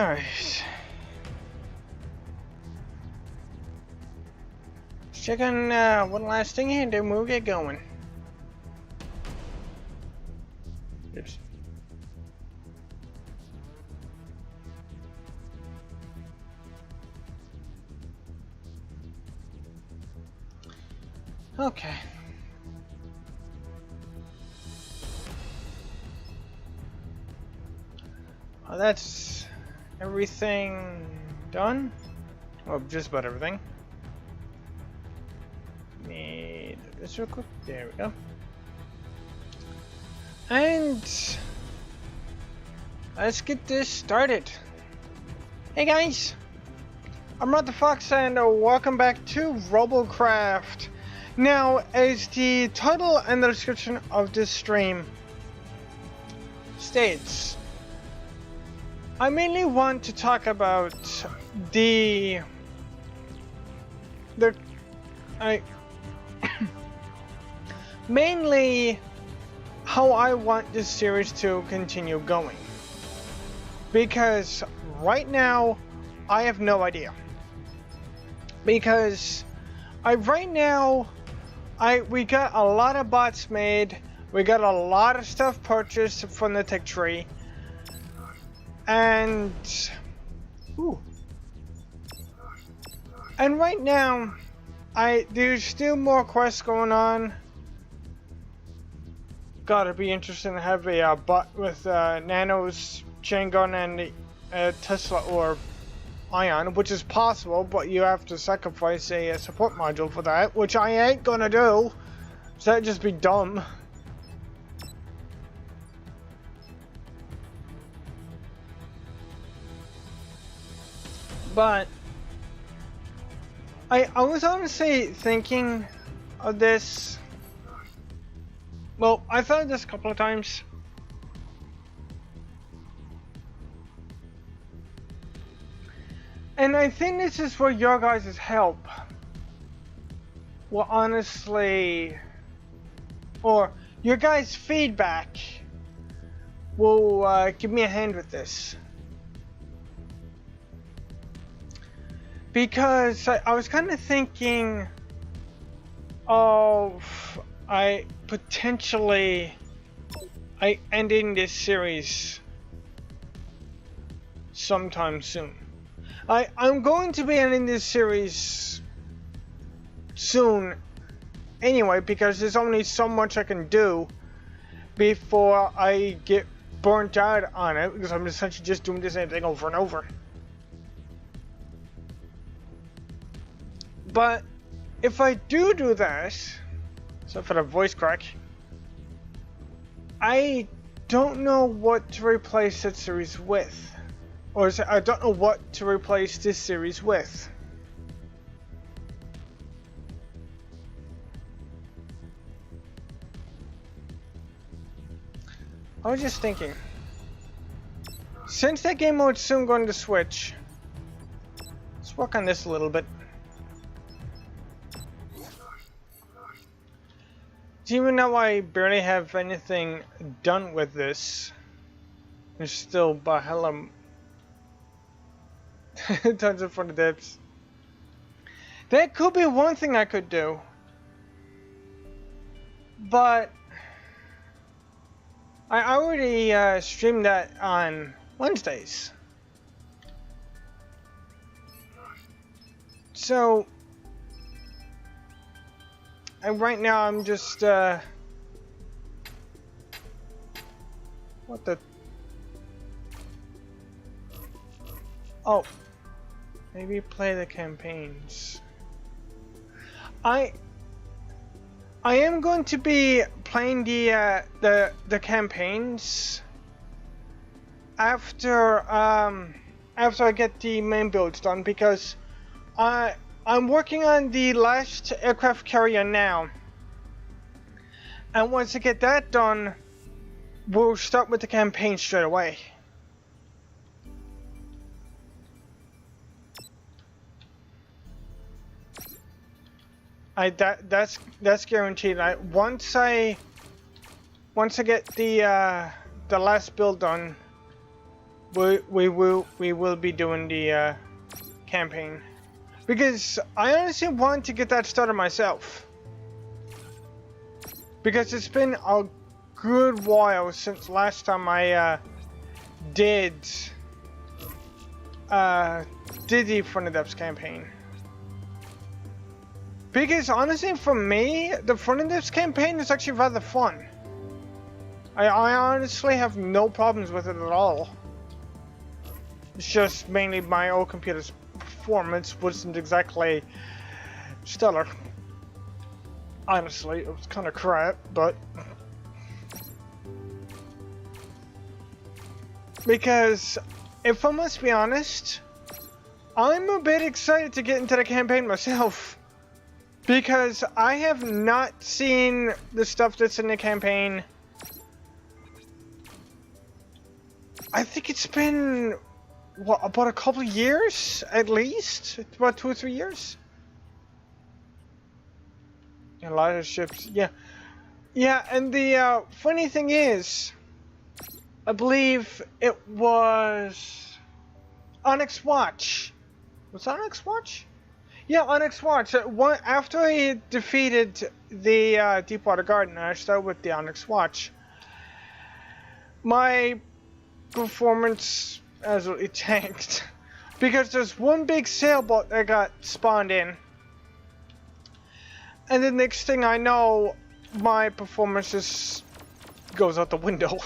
Alright. Let's check on one last thing here and then we'll get going. Oops. Okay. Well, that's everything done. Well, just about everything. Need this real quick. There we go. And let's get this started. Hey guys, I'm Rod the Fox and welcome back to Robocraft. Now, as the title and the description of this stream states, I mainly want to talk about mainly how I want this series to continue going, because right now I have no idea, because we got a lot of bots made, we got a lot of stuff purchased from the tech tree, and right now there's still more quests going on. Gotta be interesting to have a bot with Nano's chain gun and Tesla or Ion, which is possible, but you have to sacrifice a support module for that, which I ain't gonna do, so that'd just be dumb. But I was honestly thinking of this. Well, I thought of this a couple of times. And I think this is where your guys' help will honestly, or your guys' feedback will give me a hand with this. Because I was kind of thinking of potentially ending this series sometime soon. I'm going to be ending this series soon anyway, because there's only so much I can do before I get burnt out on it, because I'm essentially just doing the same thing over and over. But if I do that, so for the voice crack, I don't know what to replace that series with. Or I don't know what to replace this series with. I was just thinking, since that game mode's soon going to switch, let's work on this a little bit. Even though I barely have anything done with this, there's still Bahela tons of fun dips. That could be one thing I could do, but I already streamed that on Wednesdays, so and right now I'm just what the, oh, maybe play the campaigns. I am going to be playing the campaigns after after I get the main builds done, because I'm working on the last aircraft carrier now, and once I get that done, we'll start with the campaign straight away. That's guaranteed. Once I get the last build done, we will be doing the campaign, because I honestly want to get that started myself, because it's been a good while since last time I did the Front of Depths campaign. Because honestly, for me, the Front of Depths campaign is actually rather fun. I honestly have no problems with it at all. It's just mainly my old computer's performance wasn't exactly stellar. Honestly, it was kind of crap, but... Because, if I must be honest, I'm a bit excited to get into the campaign myself. Because I have not seen the stuff that's in the campaign. I think it's been, what, about a couple of years, at least? About 2 or 3 years? A lot of ships, yeah. Yeah, and the funny thing is, I believe it was Onyx Watch. Was that Onyx Watch? Yeah, Onyx Watch. After I defeated the Deepwater Garden, I started with the Onyx Watch. My performance absolutely tanked because there's one big sailboat that got spawned in, and the next thing I know, my performance just goes out the window.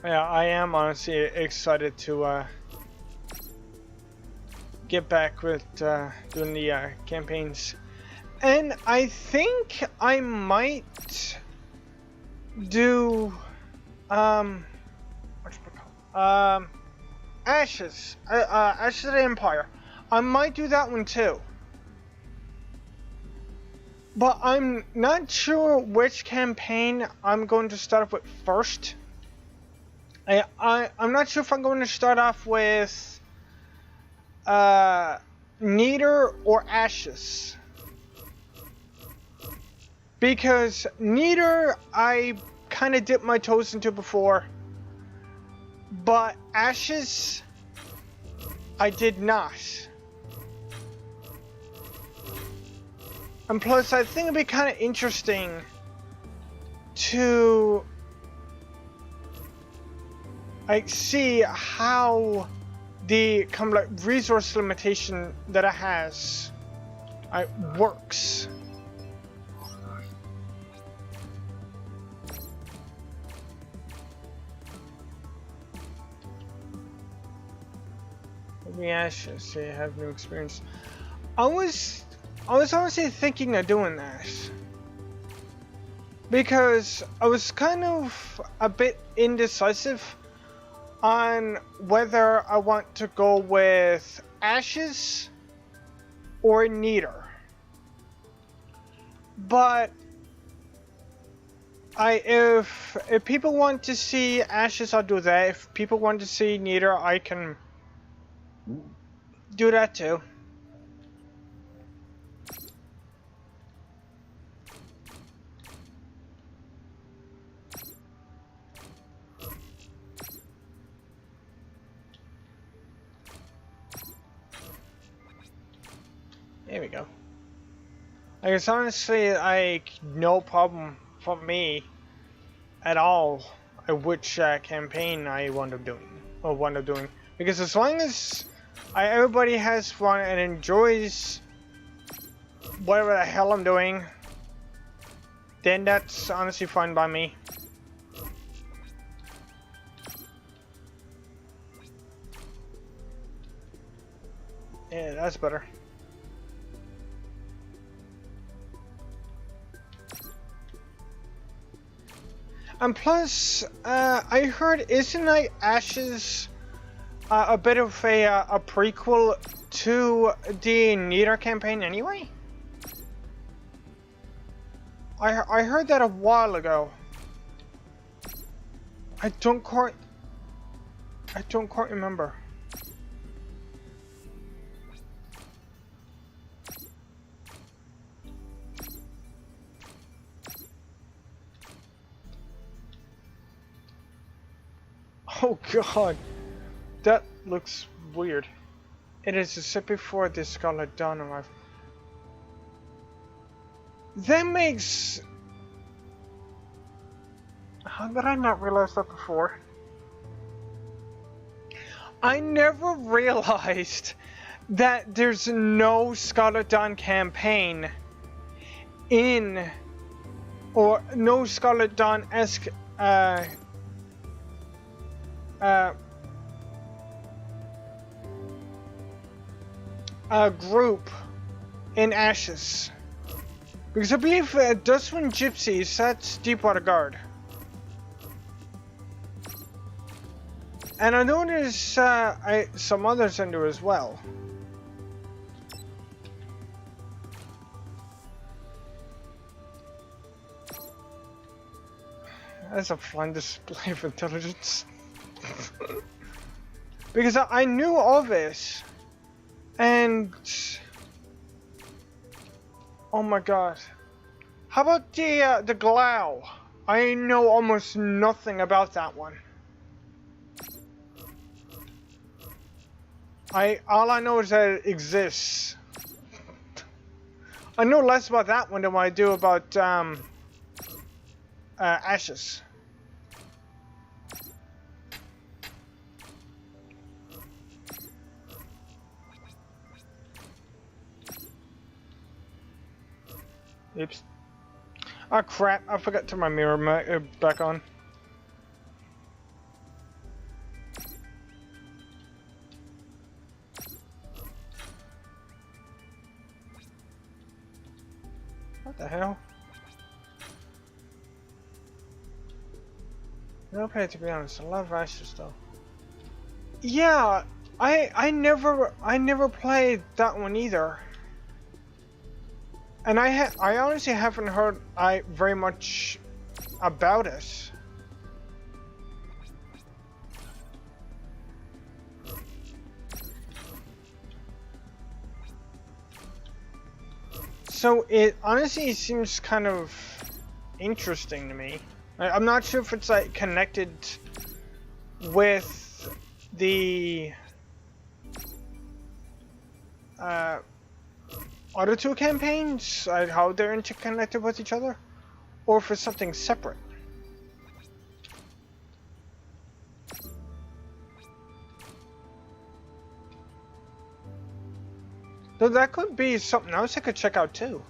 Yeah, I am honestly excited to get back with doing the campaigns, and I think I might do Ashes, Ashes of the Empire. I might do that one too, but I'm not sure which campaign I'm going to start off with first. I'm not sure if I'm going to start off with Neater or Ashes, because Neater I kind of dipped my toes into before, but Ashes I did not. And plus, I think it'd be kind of interesting to see how the kind of like resource limitation that it has works. Yeah, see, I have no experience. I was honestly thinking of doing that, because I was kind of a bit indecisive on whether I want to go with Ashes or Neater. But if people want to see Ashes, I'll do that. If people want to see Neater, I can do that too. There we go. I guess honestly, no problem for me at all which campaign I wind up doing, because as long as everybody has fun and enjoys whatever the hell I'm doing, then that's honestly fine by me. Yeah, that's better. And plus, I heard, isn't like Ashes a bit of a prequel to the Neater campaign anyway? I heard that a while ago. I don't quite remember. Oh god, that looks weird. It is a set before the Scarlet Dawn arrived. That makes... How did I not realize that before? I never realized that there's no Scarlet Dawn campaign in, or no Scarlet Dawn-esque group in Ashes. Because I believe Dustwind Gypsies, that's Deepwater Guard. And I know there's some others in there as well. That's a fun display of intelligence. Because I knew all this. And... oh my god. How about the Glow? I know almost nothing about that one. All I know is that it exists. I know less about that one than what I do about Ashes. Oops. Oh crap, I forgot to turn my mirror back on. What the hell? No pay, to be honest. I love Ashes though. Yeah, I never played that one either. And I honestly haven't heard very much about it. So it honestly seems kind of interesting to me. I'm not sure if it's like connected with the other two campaigns, how they're interconnected with each other, or if it's something separate. Though that could be something else I could check out too.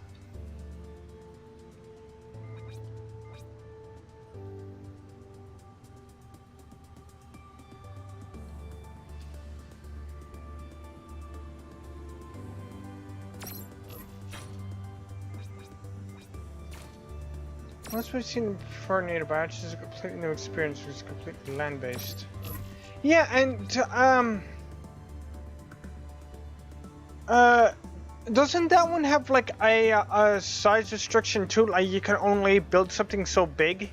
Once we've seen before native batches, is a completely new experience, which is completely land-based. Yeah, and doesn't that one have like a size restriction too? Like you can only build something so big?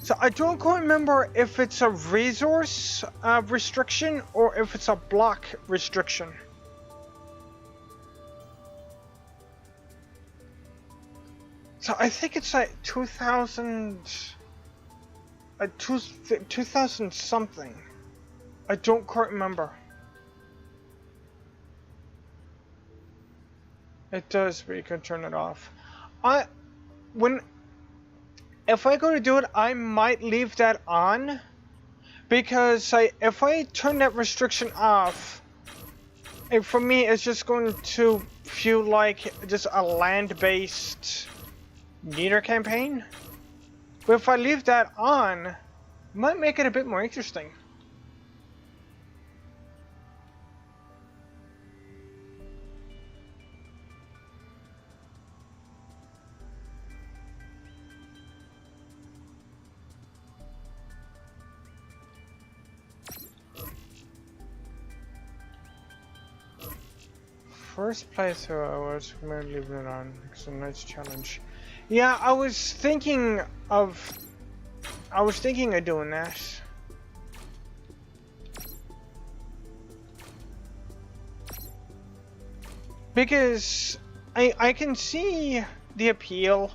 So I don't quite remember if it's a resource restriction or if it's a block restriction. So I think it's like 2000 something. I don't quite remember. It does, but you can turn it off. If I go to do it, I might leave that on, because if I turn that restriction off, for me it's just going to feel like just a land-based Neater campaign. But if I leave that on, it might make it a bit more interesting. First playthrough, I was merely leaving it on. It's a nice challenge. Yeah, I was thinking of doing that. Because I can see the appeal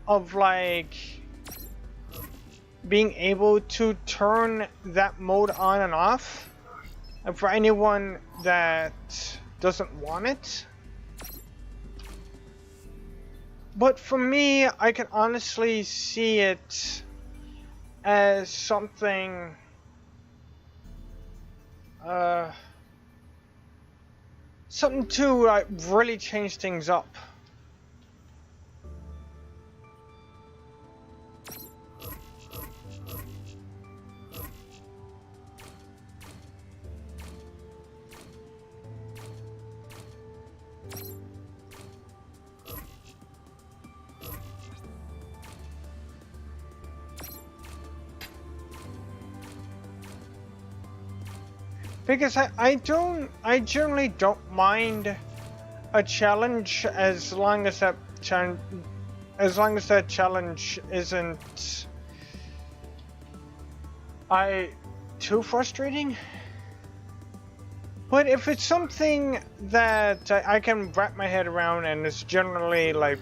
of like being able to turn that mode on and off. And for anyone that doesn't want it. But for me, I can honestly see it as something something to really change things up. Because I generally don't mind a challenge as long as that challenge isn't too frustrating. But if it's something that I can wrap my head around and is generally like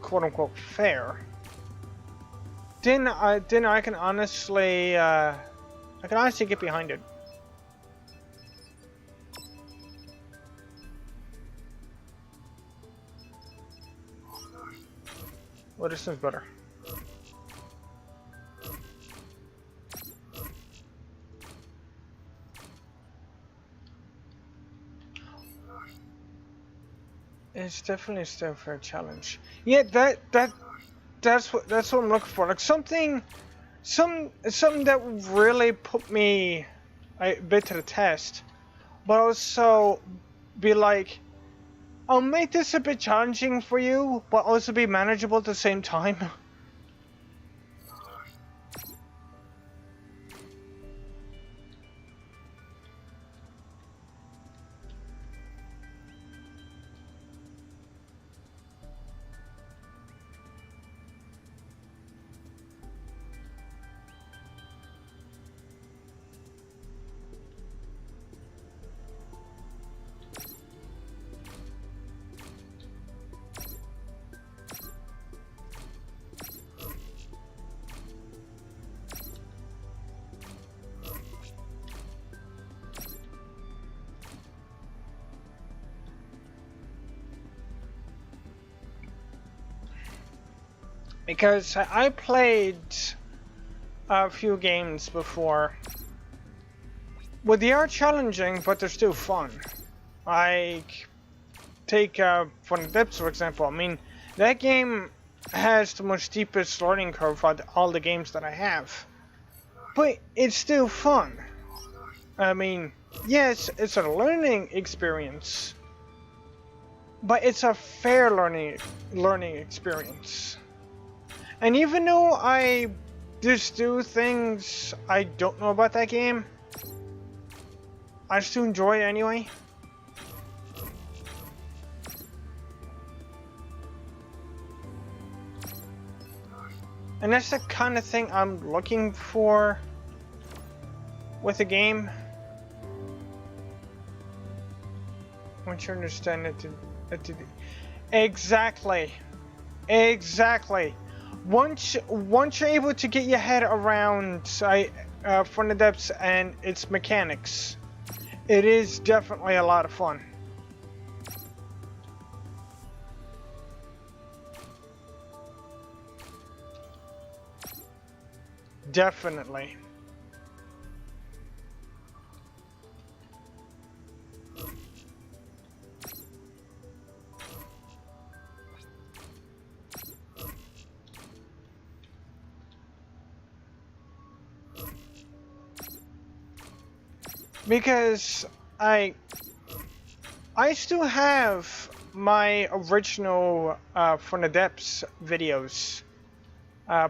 quote unquote fair, then I can honestly get behind it. Well, this is better. It's definitely still a fair challenge. Yeah, that's what I'm looking for. Like something that would really put me a bit to the test, but also be like, I'll make this a bit challenging for you, but also be manageable at the same time. Because I played a few games before. Well, they are challenging, but they're still fun. I take From the Depths, for example. I mean, that game has the most steepest learning curve out of all the games that I have. But it's still fun. I mean, yes, it's a learning experience, but it's a fair learning experience. And even though I just do things I don't know about that game, I still enjoy it anyway. And that's the kind of thing I'm looking for with a game. Once you understand it, exactly. Once you're able to get your head around From the Depths and its mechanics, it is definitely a lot of fun. Definitely. Because I still have my original From the Depths videos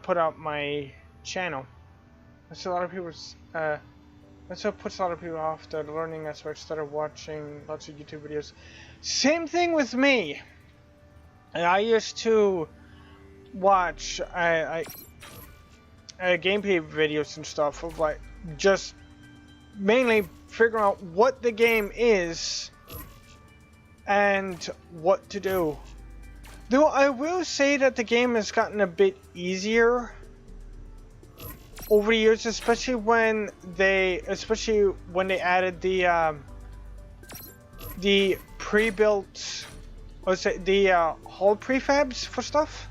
put out my channel. That's a lot of people's that's what puts a lot of people off the learning aspect. Started watching lots of YouTube videos. Same thing with me. I used to watch gameplay videos and stuff of like just mainly figuring out what the game is and what to do. Though I will say that the game has gotten a bit easier over the years, especially when they added the pre-built, or say the hull prefabs for stuff.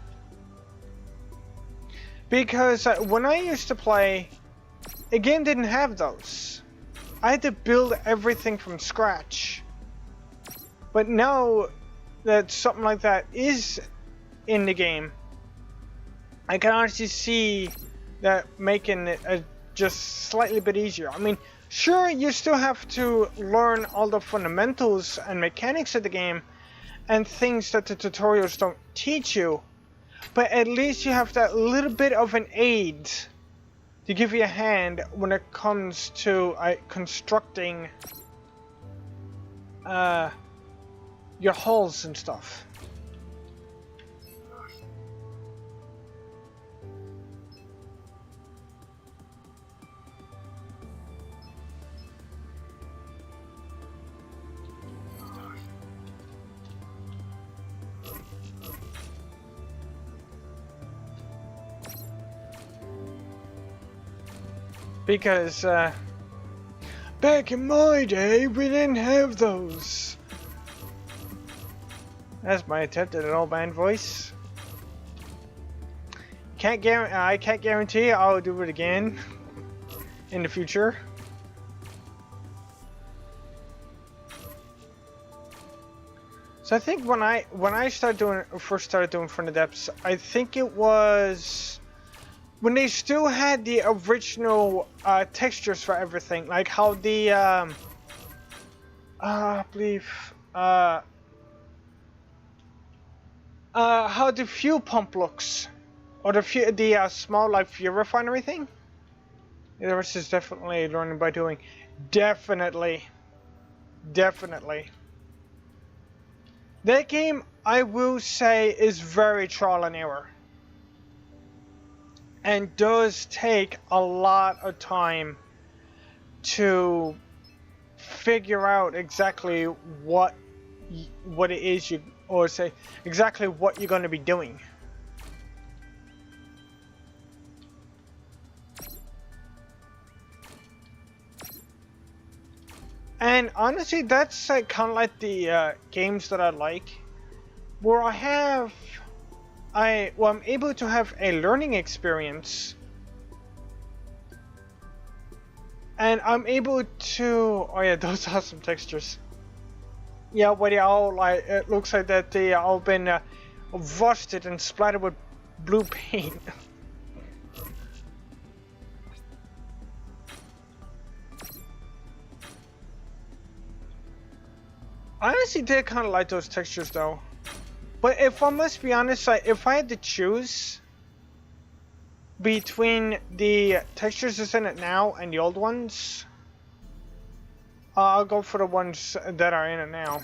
Because when I used to play, the game didn't have those. I had to build everything from scratch. But now that something like that is in the game, I can honestly see that making it just slightly bit easier. I mean, sure, you still have to learn all the fundamentals and mechanics of the game and things that the tutorials don't teach you, but at least you have that little bit of an aid to give you a hand when it comes to constructing your hulls and stuff. Because back in my day, we didn't have those. That's my attempt at an old man voice. I can't guarantee I'll do it again in the future. So I think when I first started doing From the Depths, I think it was when they still had the original textures for everything, like how the I believe how the fuel pump looks, or the small like fuel refinery thing. Yeah, the rest is definitely learning by doing. Definitely. That game, I will say, is very trial and error. And does take a lot of time to figure out exactly what it is or say exactly what you're going to be doing. And honestly, that's like kind of like the games that I like, where I'm able to have a learning experience, and I'm able to. Oh yeah, those are some textures. Yeah, where they all like it looks like that they all been rusted and splattered with blue paint. I honestly did kind of like those textures though. But if I must be honest, if I had to choose between the textures that's in it now and the old ones, I'll go for the ones that are in it now.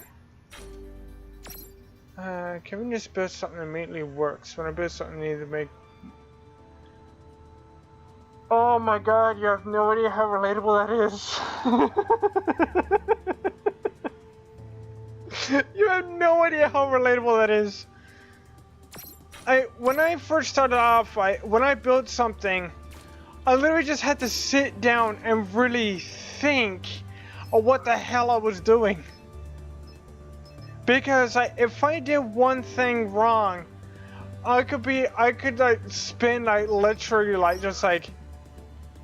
Can we just build something that immediately works? When I build something, I need to make... Oh my god, you have no idea how relatable that is. You have no idea how relatable that is. When I first started off, when I built something, I literally just had to sit down and really think of what the hell I was doing. Because if I did one thing wrong, I could like spend like literally like just like,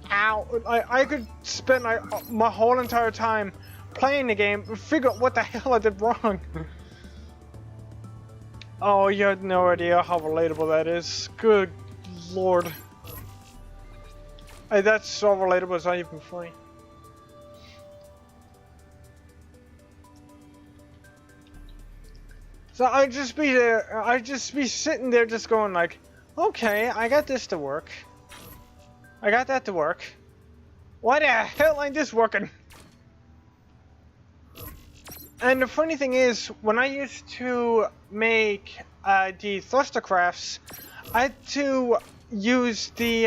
ow, I could spend like my whole entire time playing the game and figure out what the hell I did wrong. Oh, you had no idea how relatable that is. Good lord. That's so relatable, it's not even funny. So I'd just be sitting there just going like, okay, I got this to work. I got that to work. Why the hell ain't this working? And the funny thing is, when I used to make the thruster crafts, I had to use the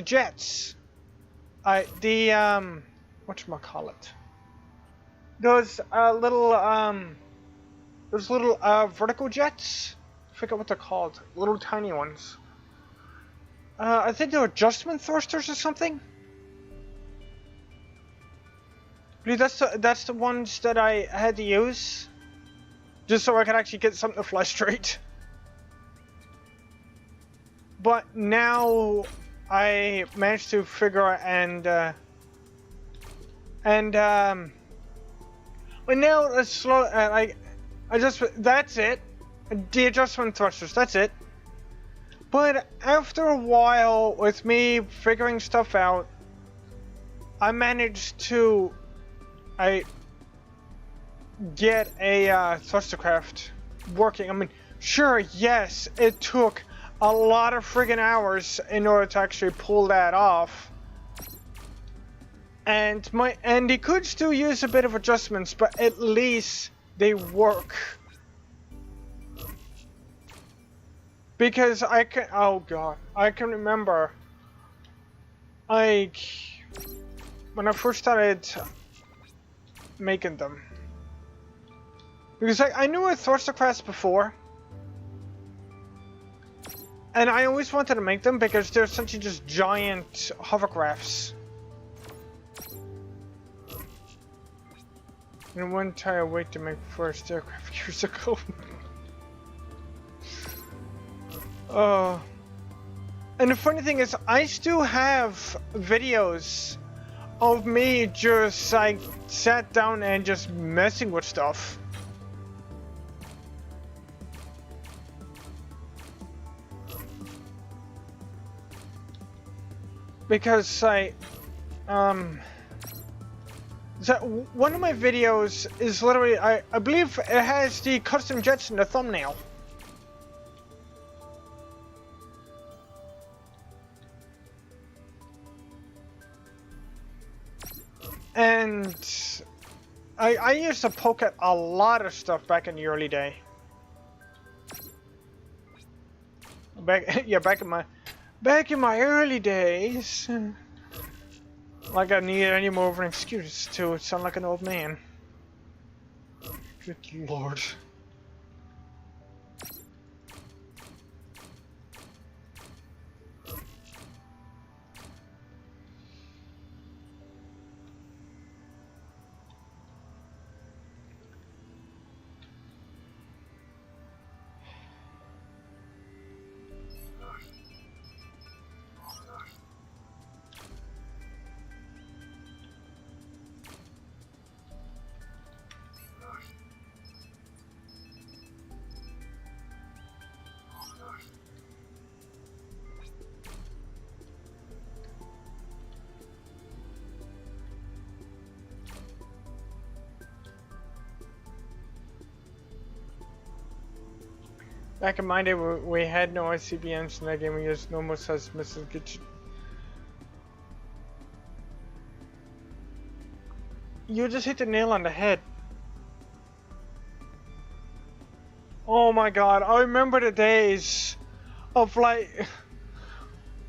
jets. Whatchamacallit? Those little vertical jets. I forget what they're called. Little tiny ones. I think they're adjustment thrusters or something. I believe that's the ones that I had to use, just so I could actually get something to fly straight. But now I managed to figure out well, now let's slow. That's it. The adjustment thrusters. That's it. But after a while, with me figuring stuff out, I managed to get a thrustercraft working. I mean, sure, yes, it took a lot of friggin' hours in order to actually pull that off. And they could still use a bit of adjustments, but at least they work. Because I can, oh god, I can remember, like, when I first started making them. Because I knew of thrustercrafts before, and I always wanted to make them because they're essentially just giant hovercrafts. And one entire wait to make first aircraft years ago. And the funny thing is, I still have videos of me just like sat down and just messing with stuff. Because so one of my videos is literally, I believe it has the custom jets in the thumbnail. And I used to poke at a lot of stuff back in the early day. Back in my early days. Like I need any more of an excuse to sound like an old man. Good lord. Back in my day, we had no ICBMs in that game. We used normal size missiles. You just hit the nail on the head. Oh my god, I remember the days of like...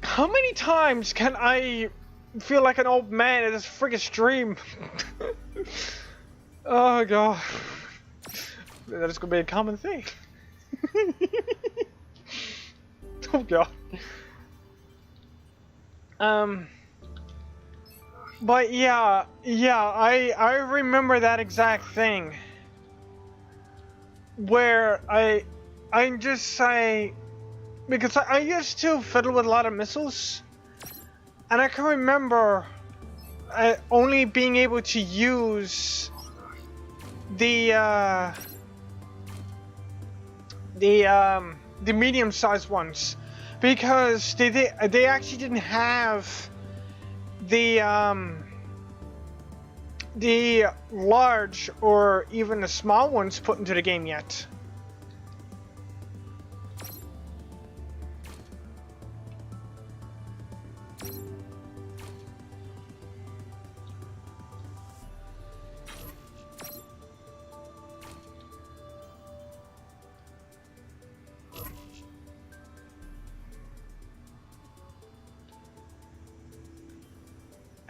How many times can I feel like an old man at this friggin' stream? Oh god. That's gonna be a common thing. Oh god. But yeah, I remember that exact thing. Where because I used to fiddle with a lot of missiles, and I can remember only being able to use the medium-sized ones, because they actually didn't have the large or even the small ones put into the game yet.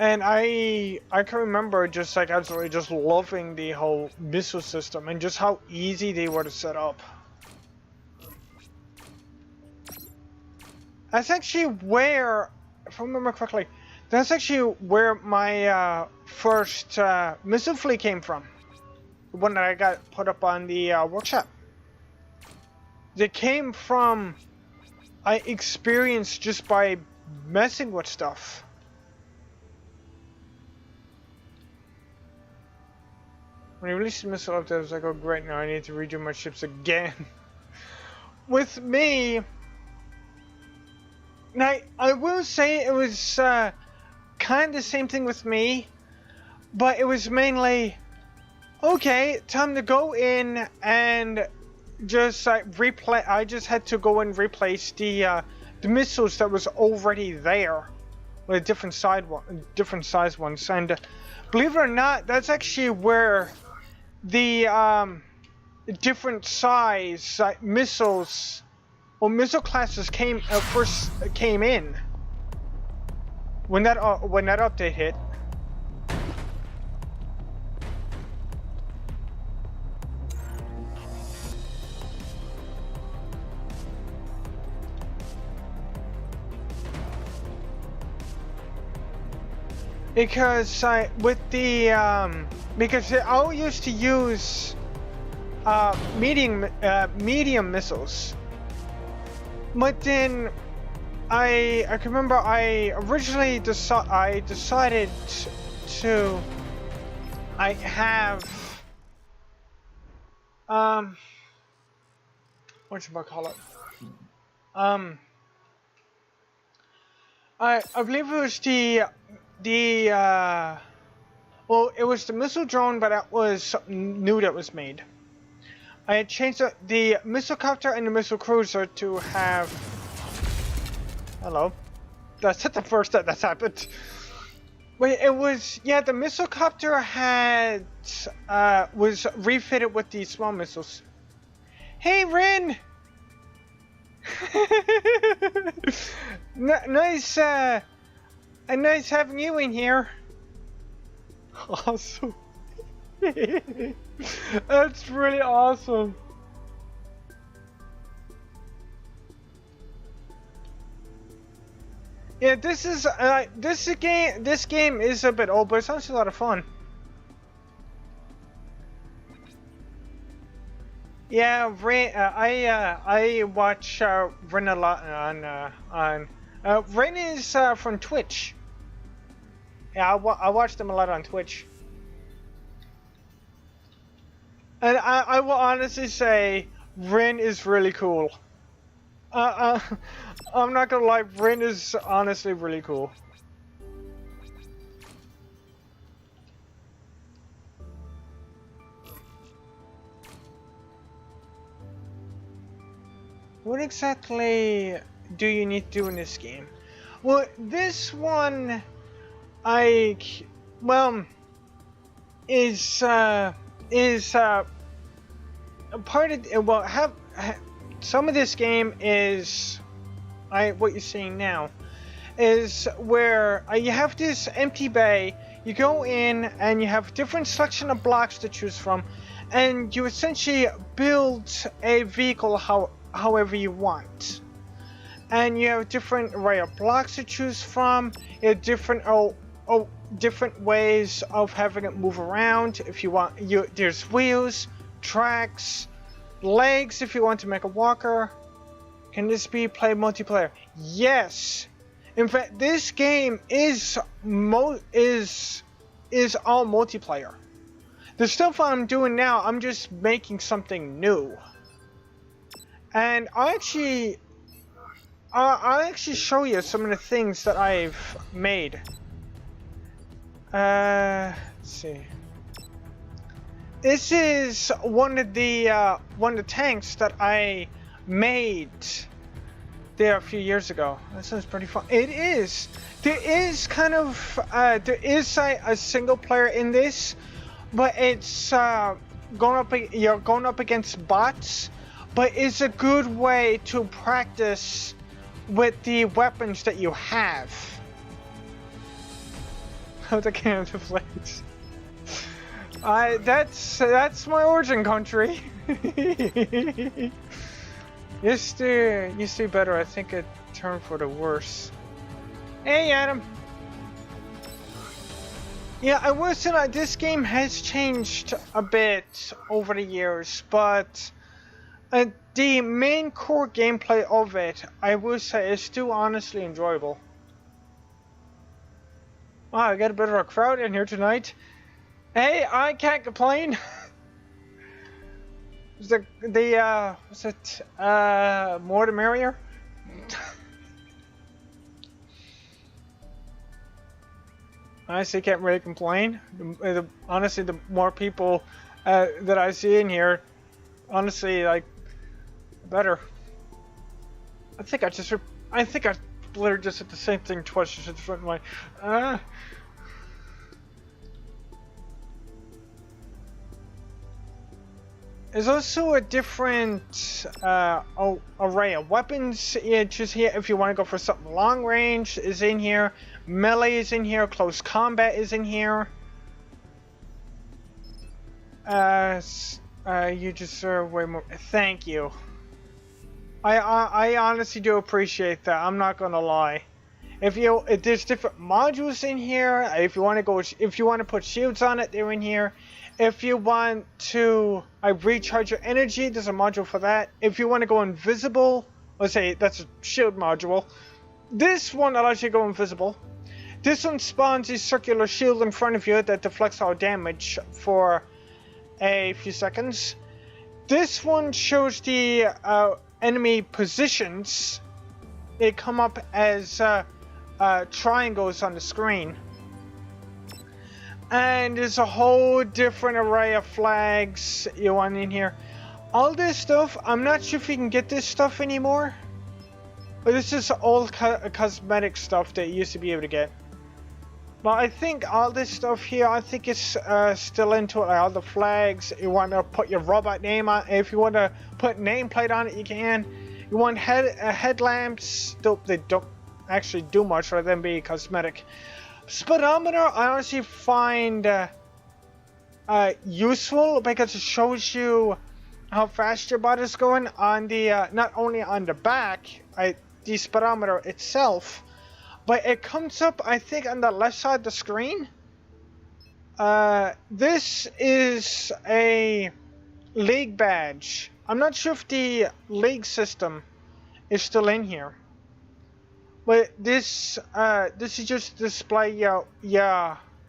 And I can remember just like absolutely just loving the whole missile system and just how easy they were to set up. That's actually where, if I remember correctly, that's actually where my first missile fleet came from. The one that I got put up on the workshop. They came from I experienced just by messing with stuff. When I released the missile update, I was like, oh great, now I need to redo my ships again. With me, now I will say it was kind of the same thing with me, but it was mainly, okay, time to go in and just replay. I just had to go and replace the missiles that was already there with different size ones, and believe it or not, that's actually where the different size missiles or missile classes first came in when that update hit. Because because I used to use medium missiles, but then I can remember I originally decided to have what should I call it? I believe it was well, it was the missile drone, but that was something new that was made. I had changed the missile copter and the missile cruiser to have. Hello. That's not the first time that's happened. Wait, it was, yeah, the missile copter had was refitted with the small missiles. Hey, Rin. Nice having you in here. Awesome. That's really awesome. Yeah, this is this game is a bit old, but it's actually a lot of fun. Yeah, Rain, I watch Rin a lot on Rin is from Twitch. Yeah, I watch them a lot on Twitch. And I will honestly say, Rin is really cool. I'm not gonna lie, Rin is honestly really cool. What exactly do you need to do in this game? Well, this one, is a part of, well, some of this game is, what you're seeing now, is where you have this empty bay, you go in and you have different selection of blocks to choose from, and you essentially build a vehicle however you want. And you have a different array of blocks to choose from, you have different different ways of having it move around. If you want, there's wheels, tracks, legs if you want to make a walker. Can this be played multiplayer? Yes. In fact, this game is all multiplayer. The stuff I'm doing now, I'm just making something new. And I'll actually show you some of the things that I've made. Let's see. This is one of the tanks that I made there a few years ago. That sounds pretty fun. It is. There is kind of a single player in this, but it's you're going up against bots. But it's a good way to practice with the weapons that you have. How the cannon deflates. That's my origin country. Used to be better. I think it turned for the worse. Hey, Adam. Yeah, I will say that this game has changed a bit over the years, but the main core gameplay of it, I will say, is still honestly enjoyable. Wow, I got a bit of a crowd in here tonight. Hey, I can't complain. Was it more the merrier? Honestly, can't really complain. Honestly, the more people that I see in here, honestly, like, better. I think I literally just said the same thing twice. Just in front of my. There's also a different array of weapons. Just here, if you want to go for something long range, is in here. Melee is in here. Close combat is in here. You deserve way more. Thank you. I honestly do appreciate that. I'm not gonna lie. If there's different modules in here. If you want to put shields on it, they're in here. If you want to recharge your energy, there's a module for that. If you want to go invisible, let's say that's a shield module. This one allows you to go invisible. This one spawns a circular shield in front of you that deflects all damage for a few seconds. This one shows the enemy positions. They come up as triangles on the screen. And there's a whole different array of flags you want in here. All this stuff, I'm not sure if you can get this stuff anymore. But this is old cosmetic stuff that you used to be able to get. But I think all this stuff here, I think it's still into it. Like all the flags, you want to put your robot name on. If you want to put nameplate on it, you can. You want headlamps. They don't actually do much rather than be cosmetic. Speedometer, I honestly find useful because it shows you how fast your bot is going on the not only on the back, the speedometer itself, but it comes up, I think, on the left side of the screen. This is a league badge. I'm not sure if the league system is still in here. But this is just to display your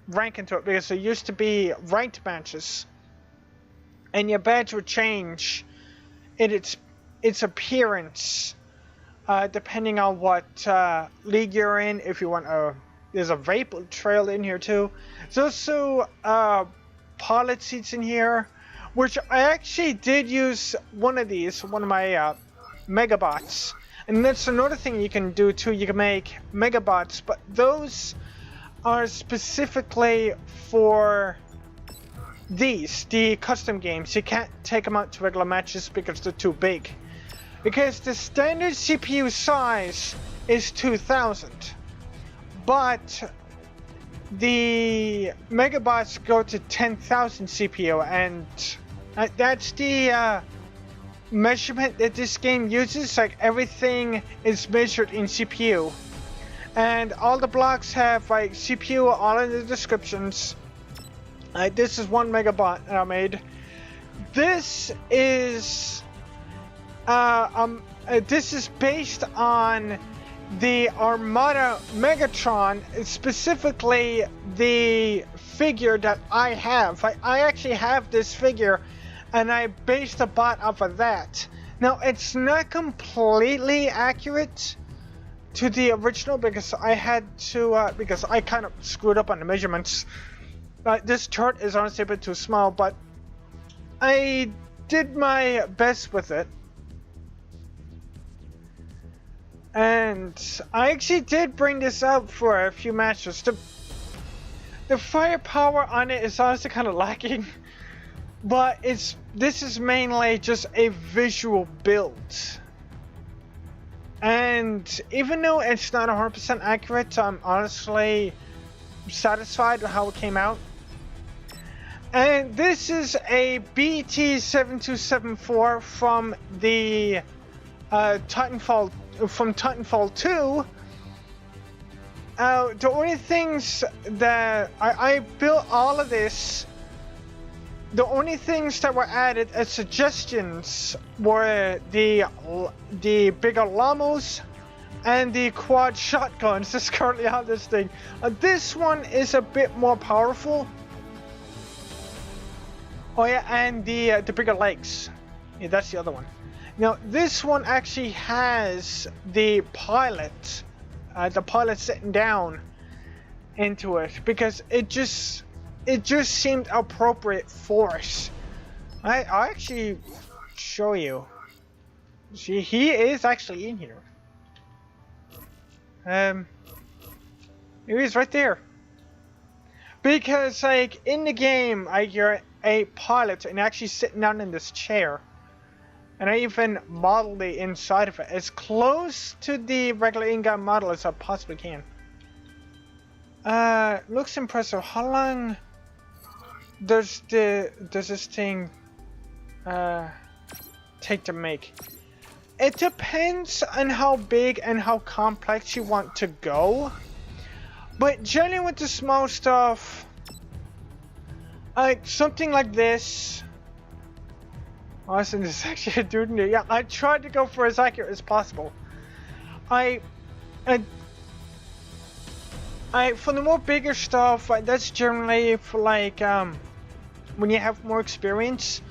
rank into it, because there used to be ranked matches, and your badge would change in its appearance depending on what league you're in. If you want there's a vapor trail in here too. There's also pilot seats in here, which I actually did use one of these, one of my Megabots. And that's another thing you can do too. You can make Megabots, but those are specifically for the custom games. You can't take them out to regular matches because they're too big. Because the standard CPU size is 2000, but the Megabots go to 10,000 CPU, and that's the measurement that this game uses. Like, everything is measured in CPU, and all the blocks have like CPU all in the descriptions. This is one Megabot that I made. This is based on the Armada Megatron, specifically the figure that I have. I actually have this figure, and I based a bot off of that. Now, it's not completely accurate to the original because I had to, because I kind of screwed up on the measurements. This turret is honestly a bit too small, but I did my best with it. And I actually did bring this out for a few matches. The firepower on it is honestly kind of lacking. But this is mainly just a visual build. And even though it's not 100% accurate, I'm honestly satisfied with how it came out. And this is a BT7274 from the Titanfall, from Titanfall 2, the only things that I built all of this, the only things that were added as suggestions were the bigger llamas and the quad shotguns that's currently on this thing. This one is a bit more powerful. Oh yeah, and the bigger legs. Yeah, that's the other one. Now this one actually has the pilot sitting down into it because it just seemed appropriate for us. I actually show you. See, he is actually in here. He is right there. Because like in the game, you're a pilot and actually sitting down in this chair. And I even modeled the inside of it as close to the regular in-game model as I possibly can. Looks impressive. How long does this thing take to make? It depends on how big and how complex you want to go. But generally with the small stuff, something like this. Awesome, this is actually a dude in there. Yeah, I tried to go for as accurate as possible. For the more bigger stuff, that's generally for like when you have more experience.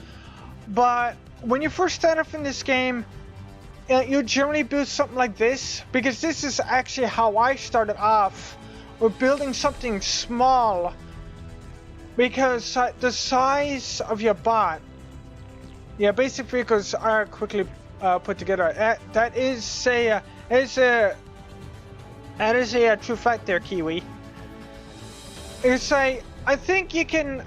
But when you first start off in this game, you generally build something like this, because this is actually how I started off. We're building something small because the size of your bot. Yeah, basic vehicles are quickly put together. That is a true fact there, Kiwi. It's I think you can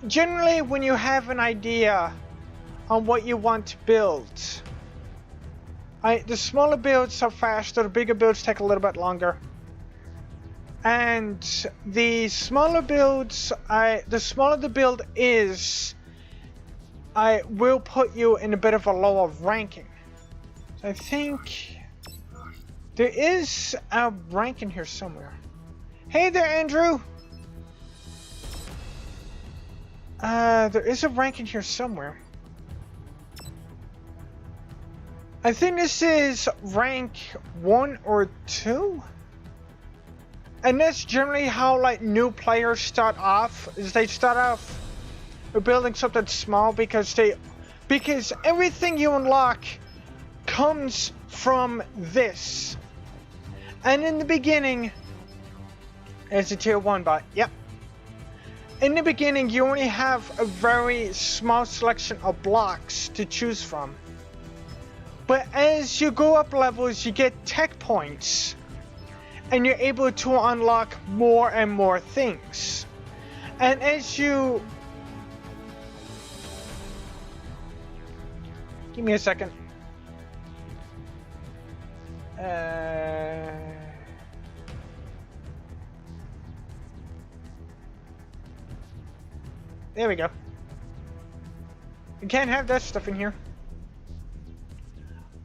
generally when you have an idea on what you want to build, the smaller builds are faster, the bigger builds take a little bit longer. And the smaller builds, the smaller the build is, I will put you in a bit of a lower ranking. So I think there is a rank in here somewhere. Hey there, Andrew! There is a rank in here somewhere. I think this is rank 1 or 2. And that's generally how like new players start off, is they start off building something small because everything you unlock comes from this. And in the beginning, it's a tier 1 bot, yep. In the beginning, you only have a very small selection of blocks to choose from. But as you go up levels, you get tech points. And you're able to unlock more and more things. And as you... Give me a second. There we go. You can't have that stuff in here.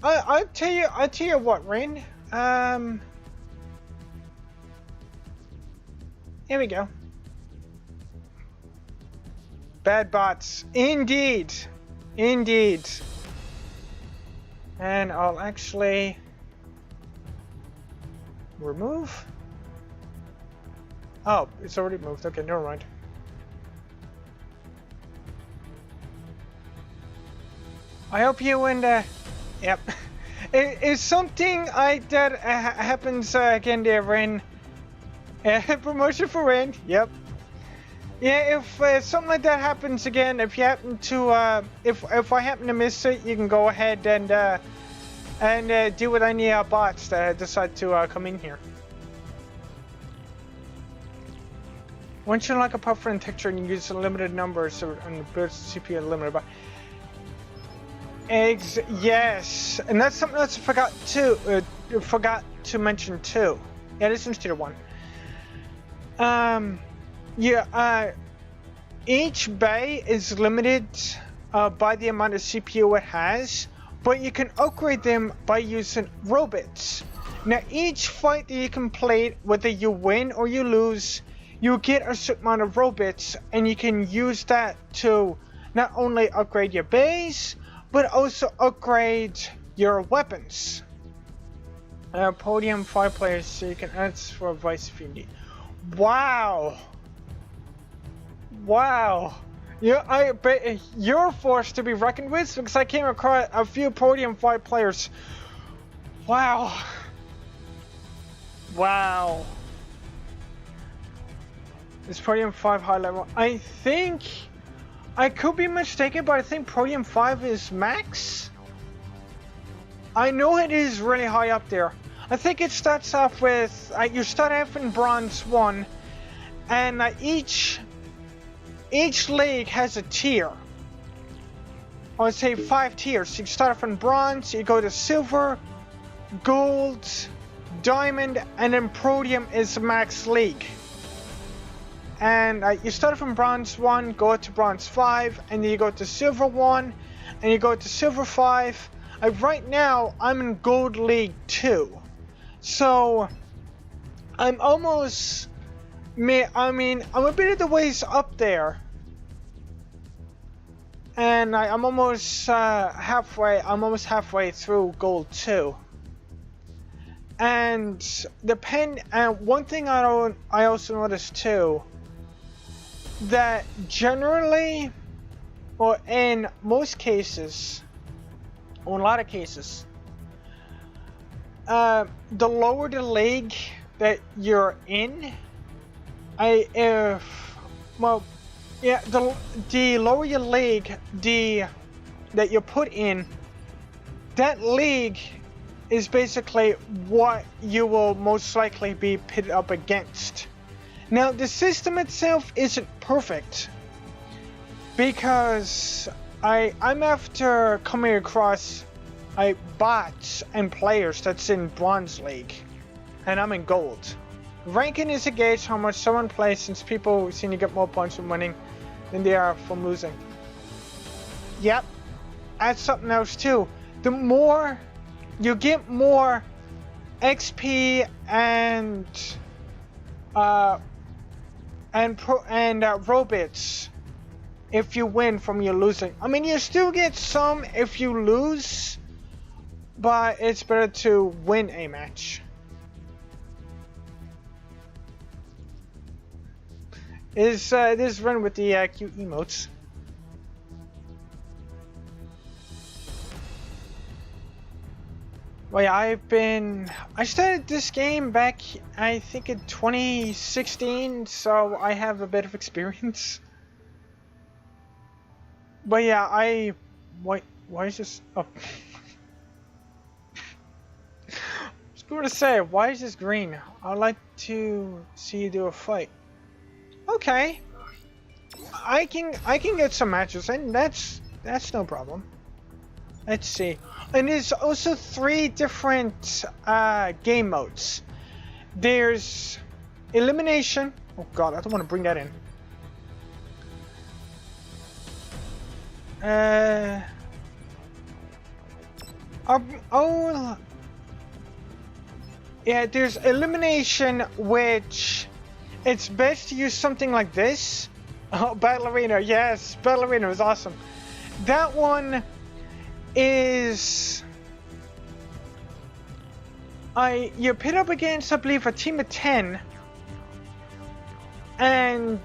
I'll tell you what, Rain. Here we go. Bad bots. Indeed. Indeed. And I'll actually remove. Oh, it's already moved. Okay, never mind. I hope you and yep. It's something that happens again there, Ren. Promotion for Ren. Yep. Yeah, if something like that happens again, if you happen to if I happen to miss it, you can go ahead and deal with any bots that decide to come in here. Once you unlock a puffer and texture and you use a limited number, so on the CPU limited by eggs, yes, and that's something else I forgot to mention too. Yeah, this is tier 1. Yeah, each bay is limited by the amount of CPU it has, but you can upgrade them by using robots. Now each fight that you complete, whether you win or you lose, you get a certain amount of robots, and you can use that to not only upgrade your base, but also upgrade your weapons. Podium 5 players, so you can ask for advice if you need. Wow! Wow! Yeah, I bet you're a force to be reckoned with, because I came across a few Podium 5 players. Wow! Wow! Is Podium 5 high level? I think I could be mistaken, but I think Podium 5 is max. I know it is really high up there. I think it starts off with you start off in Bronze 1, and each league has a tier. I would say 5 tiers. You start off in Bronze, you go to Silver, Gold, Diamond, and then Podium is the max league. And you start from Bronze 1, go to Bronze 5, and then you go to Silver 1, and you go to Silver 5. Right now, I'm in Gold League 2. So, I'm almost... I mean, I'm a bit of the ways up there. And I'm almost halfway. I'm almost halfway through Gold 2. And one thing I also noticed too, that generally, or in most cases, or in a lot of cases, the lower the league that you're in, the lower your league that you're put in, that league is basically what you will most likely be pitted up against. Now, the system itself isn't perfect, because I'm after coming across bots and players that's in Bronze League, and I'm in Gold. Ranking is a gauge how much someone plays, since people seem to get more points from winning than they are from losing. Yep, that's something else too. The more you get more XP and robots if you win from your losing. I mean, you still get some if you lose, but it's better to win a match. This run with the cute emotes. Well, yeah, I started this game back, I think, in 2016, so I have a bit of experience. But yeah, why is this, oh. I was going to say, why is this green? I'd like to see you do a fight. Okay. I can get some matches, and that's no problem. Let's see. And there's also 3 different game modes. There's elimination. Oh god, I don't want to bring that in. Yeah, there's elimination, which it's best to use something like this. Oh, Battle Arena, yes, Battle Arena is awesome. That one is you're pit up against, I believe, a team of 10, and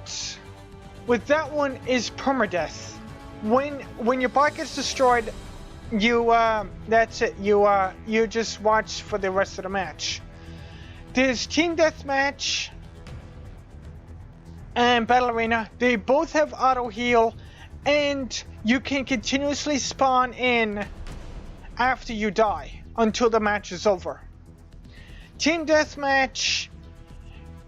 with that one is permadeath. When your bot gets destroyed, you that's it. You just watch for the rest of the match. There's Team Deathmatch and Battle Arena. They both have auto heal, and you can continuously spawn in after you die until the match is over. Team Deathmatch,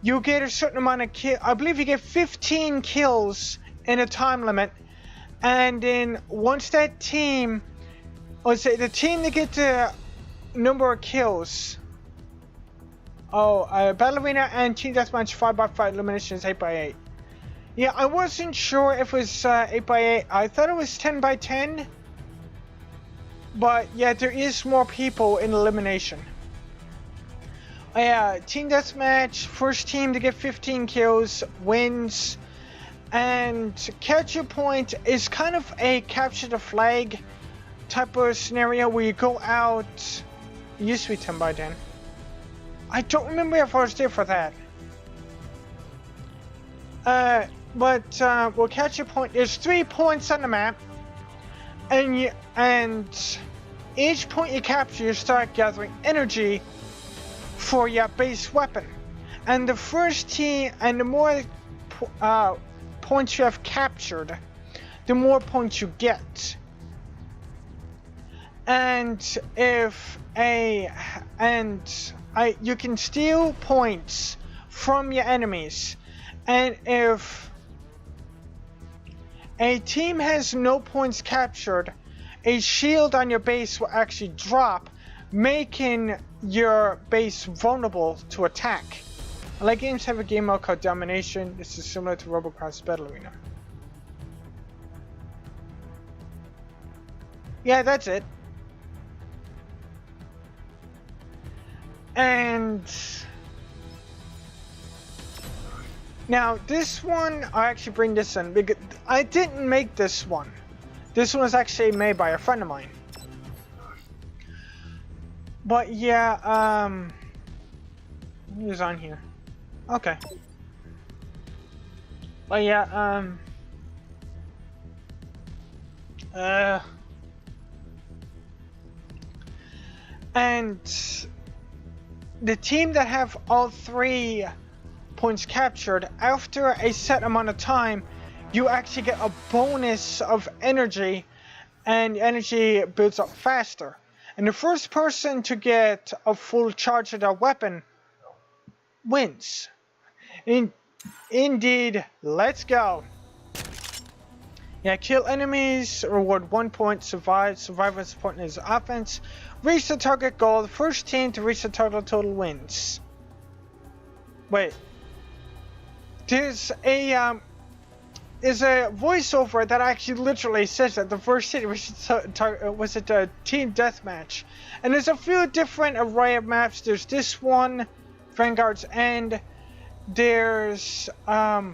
you get a certain amount of kills. I believe you get 15 kills in a time limit, and then once that team, let's say the team that gets the number of kills. Battle Arena and Team Deathmatch 5x5 eliminations 8x8. Yeah, I wasn't sure if it was 8x8. I thought it was 10x10. But yeah, there is more people in elimination. Team deathmatch, first team to get 15 kills wins. And capture point is kind of a capture the flag type of scenario where you go out. It used to be 10 by 10. I don't remember if I was there for that. Well, capture point, there's 3 points on the map. And each point you capture, you start gathering energy for your base weapon. And the first team, and the more points you have captured, the more points you get. And you can steal points from your enemies. And if a team has no points captured, a shield on your base will actually drop, making your base vulnerable to attack. Like games have a game mode called Domination. This is similar to Robocraft's Battle Arena. Yeah, that's it. And now this one, I actually bring this in because I didn't make this one. This one was actually made by a friend of mine. But yeah, who's on here? Okay. But yeah, and the team that have all 3 points captured, after a set amount of time, you actually get a bonus of energy, and energy builds up faster. And the first person to get a full charge of their weapon wins. Indeed, let's go. Yeah, kill enemies, reward 1 point, survivor's point is offense. Reach the target goal, the first team to reach the target total wins. Wait. There's a voiceover that actually literally says that the first team was a team deathmatch. And there's a few different array of maps. There's this one, Vanguard's End. There's a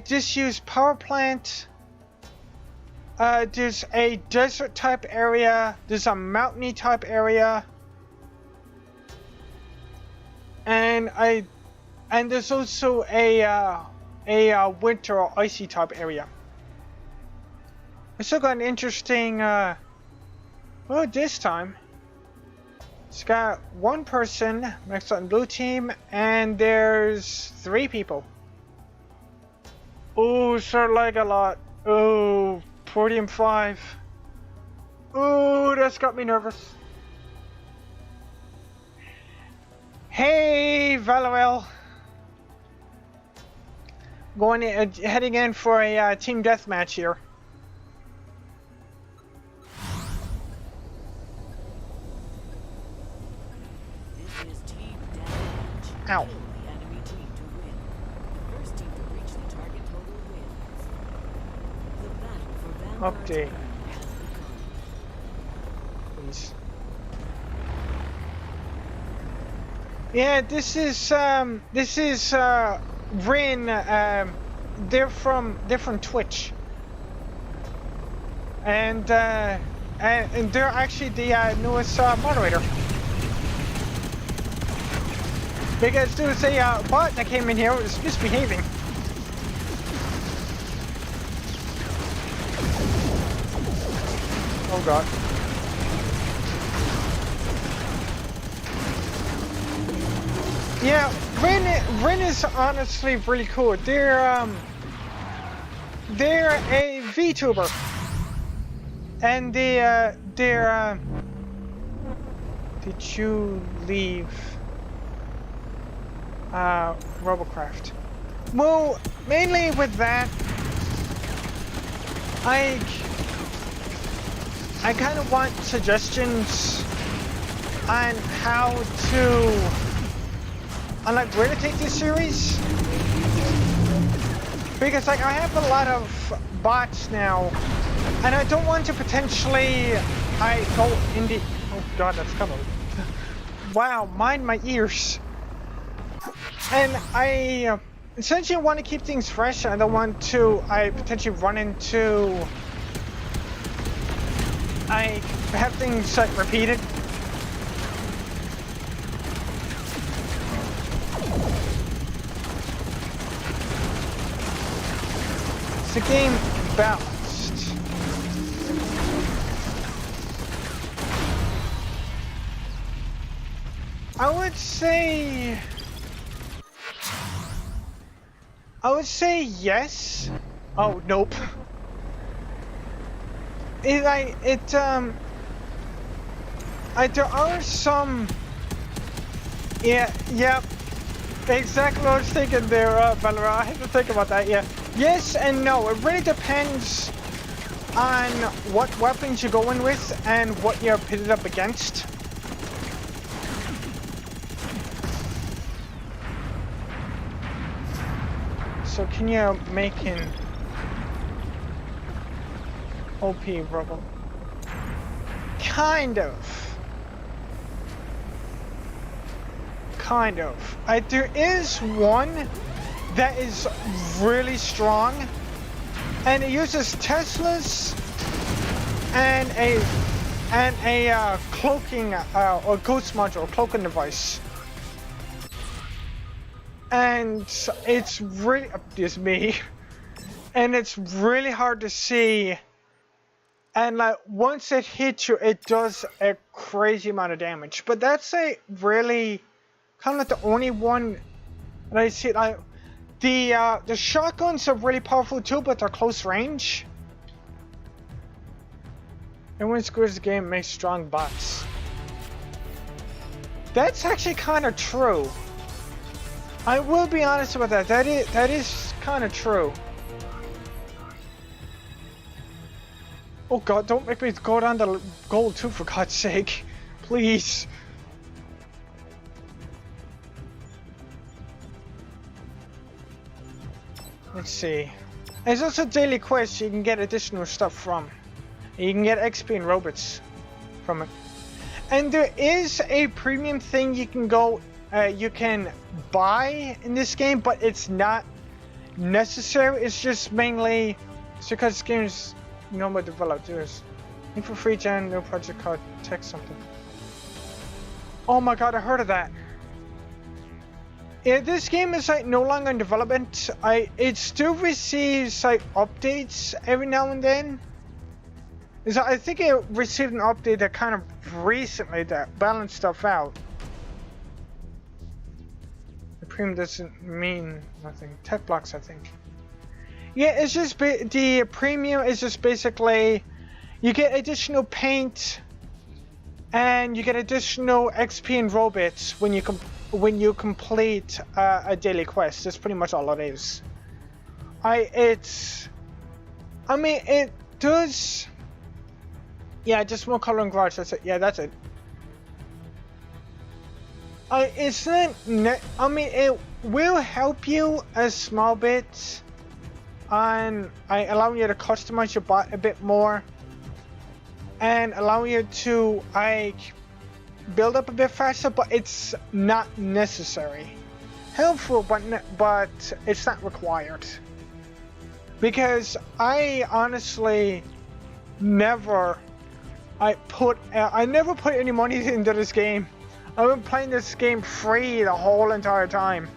disused power plant. There's a desert type area. There's a mountainy type area. And there's also a winter or icy type area. We still got an interesting well, this time it's got 1 person, MacLeod blue team, and there's 3 people. Oh, Sir Lag a lot. Oh, Podium 5. Oh, that's got me nervous. Hey, Valorel. Heading in for a team deathmatch here. This is team deathmatch. Ow. Kill the enemy team to win. The first team to reach the target total wins. The battle for Vanguard's Update. turn has begun. Please. Yeah, this is Rin. They're from Twitch, and they're actually the newest moderator. Because there was a bot that came in here who was misbehaving. Oh god. Yeah, Rin is honestly really cool. They're a VTuber, and did you leave Robocraft? Well, mainly with that, I kind of want suggestions on how to. On like where to take this series, because like I have a lot of bots now And I don't want to potentially, I go in the, oh god, that's coming. Wow, mind my ears. And I essentially want to keep things fresh. I don't want to, I potentially run into, I have things like repeated. It's a game balanced. I would say yes. Oh, nope. There are some. Yeah, exactly what I was thinking there, Valera. I had to think about that. Yeah. Yes and no. It really depends on what weapons you're going with and what you're pitted up against. So can you make an OP Robo? Kind of. There is one that is really strong, and it uses Teslas and a cloaking or ghost module, cloaking device. And it's really, just me, and it's really hard to see. And like once it hits you, it does a crazy amount of damage. But that's a really kind of like the only one that I see. Like the shotguns are really powerful too, but they're close range. And when it screws the game, it makes strong bots. That's actually kind of true. I will be honest about that. That is kind of true. Oh god, don't make me go down the gold too, for God's sake. Please. Let's see. There's also daily quests you can get additional stuff from. You can get XP and robots from it. And there is a premium thing you can go you can buy in this game, but it's not necessary. It's just mainly because this game is normal developers. Need for free gen, no project called Tech something. Oh my god, I heard of that. Yeah, this game is like no longer in development. It still receives like updates every now and then. I think it received an update that kind of recently that balanced stuff out. The premium doesn't mean nothing. Tech blocks, I think. Yeah, it's just the premium is just basically you get additional paint and you get additional XP and robots when you complete a daily quest. That's pretty much all it is. It does. Yeah, just more color and garage. That's it. Yeah, that's it. It's not. It will help you a small bit on allowing you to customize your bot a bit more and allowing you to build up a bit faster, but it's not necessary. Helpful, but it's not required. Because I honestly never put any money into this game. I've been playing this game free the whole entire time.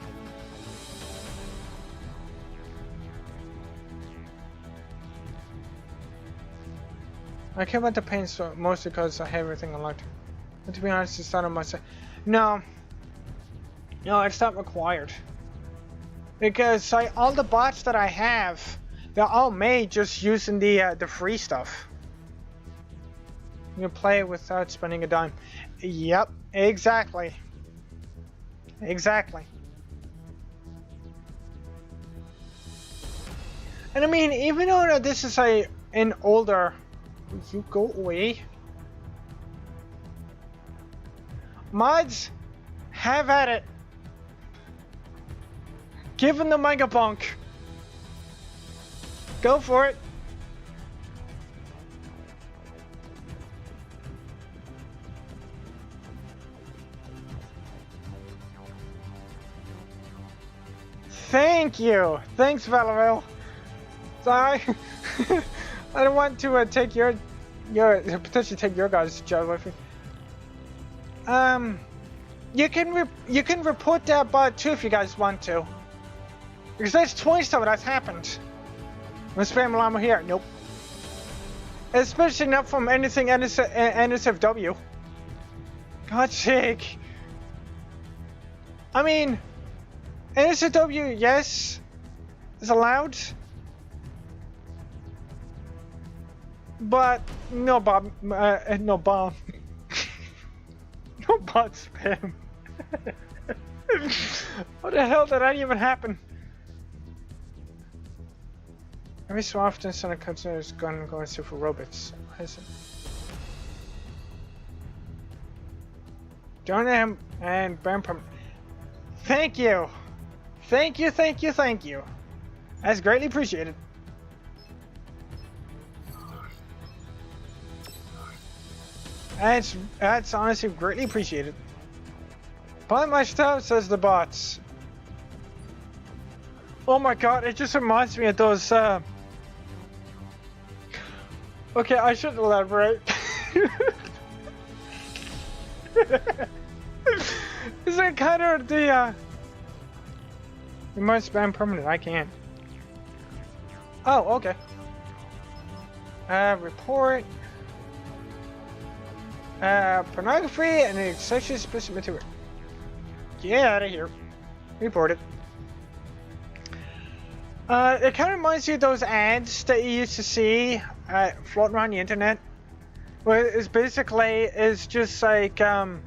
I care about the paint so mostly because I have everything unlocked. But to be honest, it's not on my side. No, it's not required. Because all the bots that I have, they're all made just using the free stuff. You can play without spending a dime. Yep, exactly. Exactly. And I mean, even though this is an older... Will you go away? Mods, have at it. Give him the Mega Bunk. Go for it. Thank you. Thanks, Valeril. Sorry. I don't want to take your potentially take your guys' job with me. You can report that bot too if you guys want to. Because that's twice of it that's happened. I'm spam alarm here. Nope. Especially not from anything NSFW. God's sake. I mean, NSFW, yes, is allowed. But no Bob, no bomb. No bot spam. What the hell did that even happen? Every so often, someone comes in is going through for robots. What is it? Join him and burn permanent. Thank you! Thank you, thank you, thank you. That's greatly appreciated. That's honestly greatly appreciated. Buy my stuff, says the bots. Oh my god, it just reminds me of those, Okay, I should elaborate. Is it kind of the, You must spam permanent, I can't. Oh, okay. Report. Pornography and sexually explicit material. Get out of here. Report it. It kind of reminds you of those ads that you used to see floating around the internet. Where it's basically, it's just like one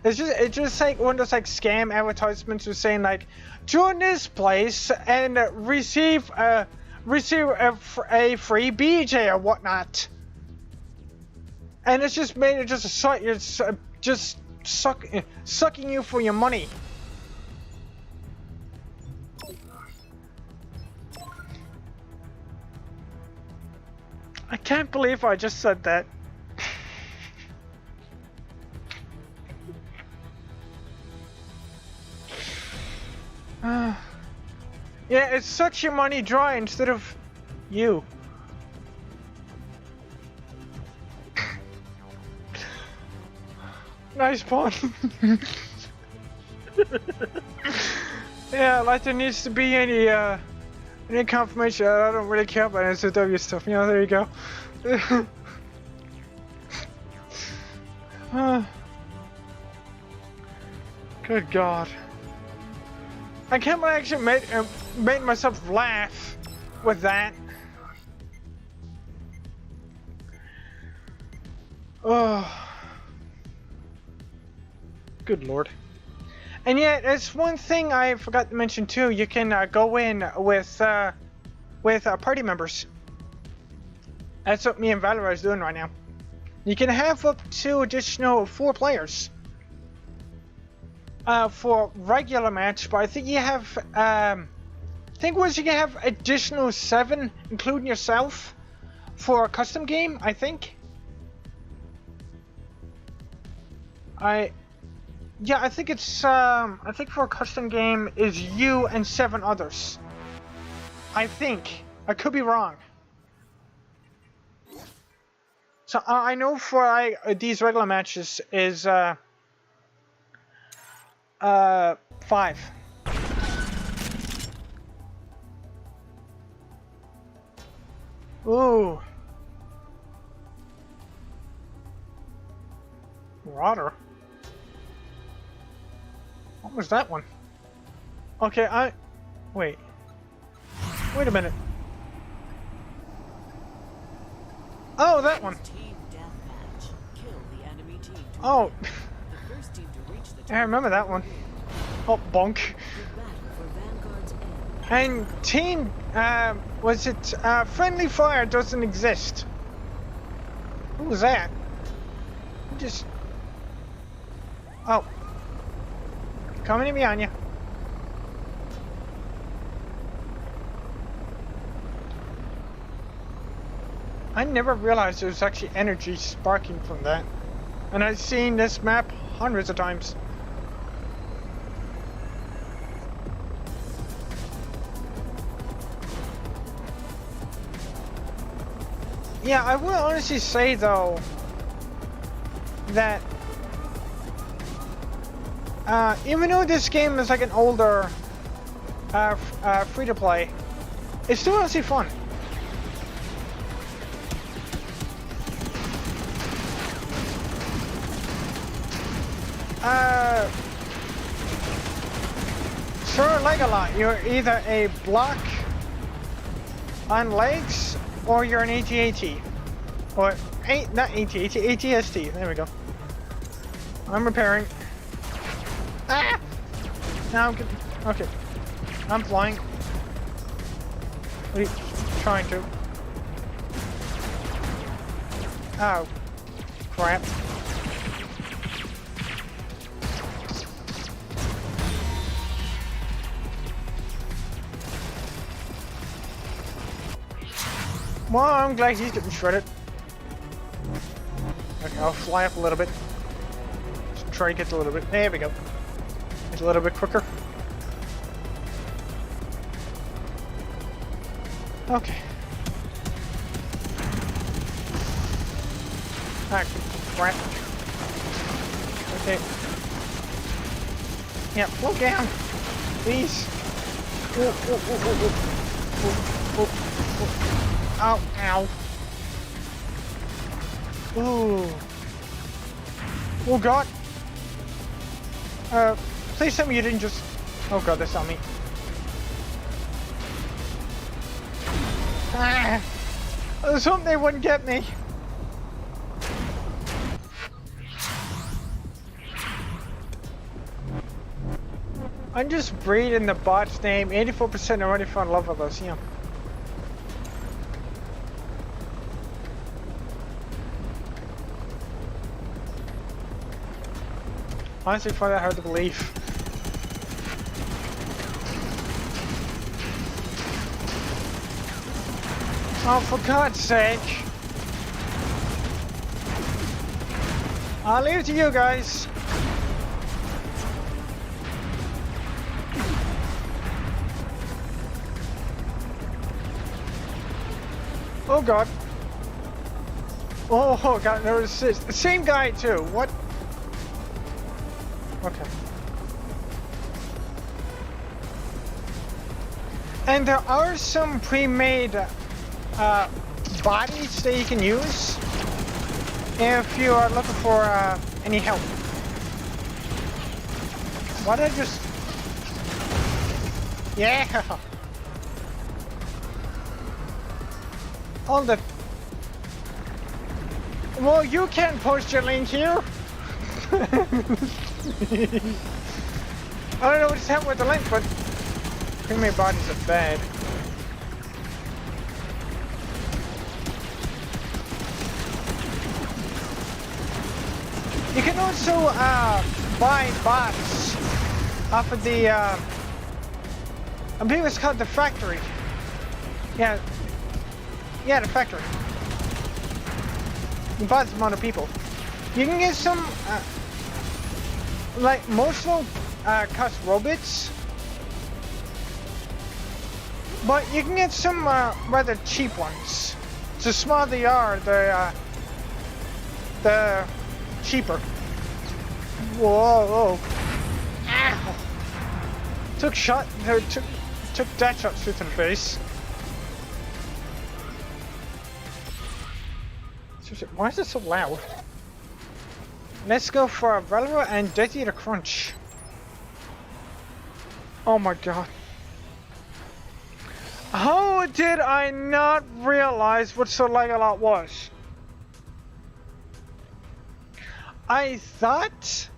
of those like scam advertisements was saying like, join this place and receive a free BJ or whatnot. And it's just made it just sucking you for your money. I can't believe I just said that. Yeah, it sucks your money dry instead of you. Nice pun. Yeah, like there needs to be any confirmation. I don't really care about NSFW stuff. You know, there you go. Good God. I can't believe I actually made myself laugh with that. Oh. Good Lord. And yet, there's one thing I forgot to mention too. You can go in with party members. That's what me and Valor is doing right now. You can have up to additional 4 players for regular match, but I think you have I think once you can have additional 7, including yourself, for a custom game. I think. Yeah, I think it's, I think for a custom game is you and 7 others. I think. I could be wrong. So, I know for these regular matches is, 5. Ooh. Marauder. What was that one? Okay, wait. Wait a minute. Oh, that one. Oh. I remember that one. Oh, bonk. And team, was it, friendly fire doesn't exist. Who was that? Just... Oh. Coming in behind you. I never realized there was actually energy sparking from that. And I've seen this map hundreds of times. Yeah, I will honestly say though that even though this game is like an older free-to-play, it's still honestly fun. Sure, like a lot. You're either a block on legs or you're an AT-AT. Or not AT-AT, ATST. There we go. I'm repairing. Ah! Now I'm getting. Okay. I'm flying. What are you trying to? Oh. Crap. Well, I'm glad he's getting shredded. Okay, I'll fly up a little bit. Just try to get a little bit. There we go. It's a little bit quicker. Okay. Ah, crap. Okay. Yeah, slow down. Please. Ooh, ooh, ooh, ooh, ooh. Ooh, ooh, ooh. Ow, ow. Ooh. Oh god. Please tell me you didn't just... Oh god, that's not me. Ah! I was hoping they wouldn't get me. I'm just breathing the bot's name. 84% already fell in love with us, yeah. Honestly, find that hard to believe. Oh, for God's sake! I'll leave it to you guys. Oh God! Oh God! There was the same guy too. What? Okay. And there are some pre-made bodies that you can use if you are looking for any help. Why did I just... Yeah! All the... Well, you can post your link here. I don't know what's happened with the link, but pre-made bodies are bad. You can also buy bots off of the I believe it's called the factory. Yeah, the factory. You buy some other people. You can get some like most of them cost robots, but you can get some rather cheap ones. The smaller they are, the cheaper. Whoa! Ow! Took that shot straight to the face. Why is it so loud? Let's go for a Relevant and Detonator Crunch. Oh my god. How did I not realize what so like a lot was? I thought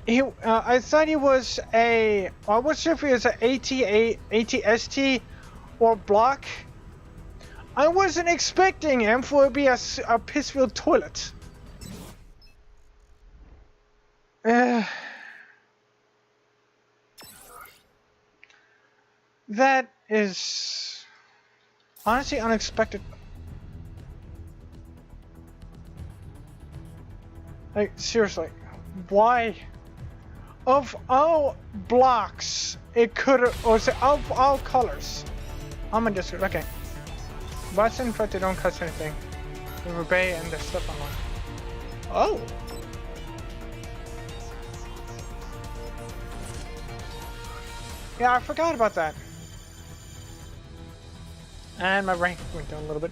he was a... I wasn't sure if he was an ATST or block. I wasn't expecting him for it to be a piss-filled toilet. That is honestly unexpected. Like, seriously, why? Of all blocks, it could have, or of all colors. I'm gonna just, okay. Button, but they don't cost anything. The rebate and the stuff online. Oh! Yeah, I forgot about that. And my rank went down a little bit.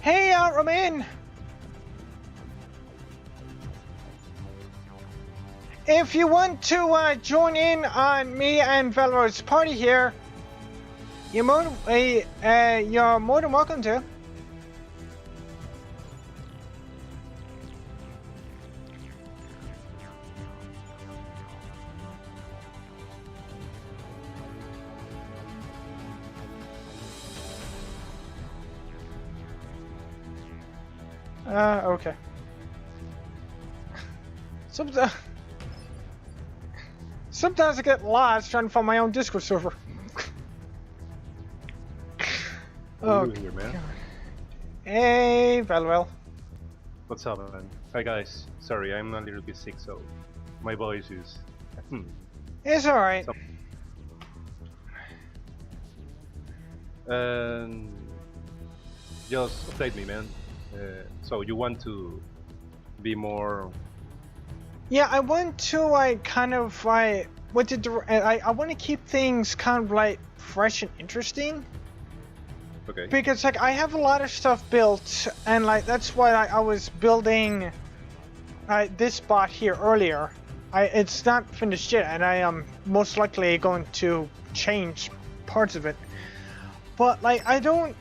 Hey, Romain! If you want to join in on me and Valor's party here, you're more than welcome to. Okay. Sometimes I get lost trying to find my own Discord server. Oh, here, man. God. Hey, Valwell. What's up, man? Hi, guys. Sorry, I'm a little bit sick, so my voice is. It's alright. Just update me, man. So you want to be more? Yeah, I want to like kind of like I want to keep things kind of like fresh and interesting. Okay. Because like I have a lot of stuff built, and like that's why I was building this bot here earlier. It's not finished yet, and I am most likely going to change parts of it. But like I don't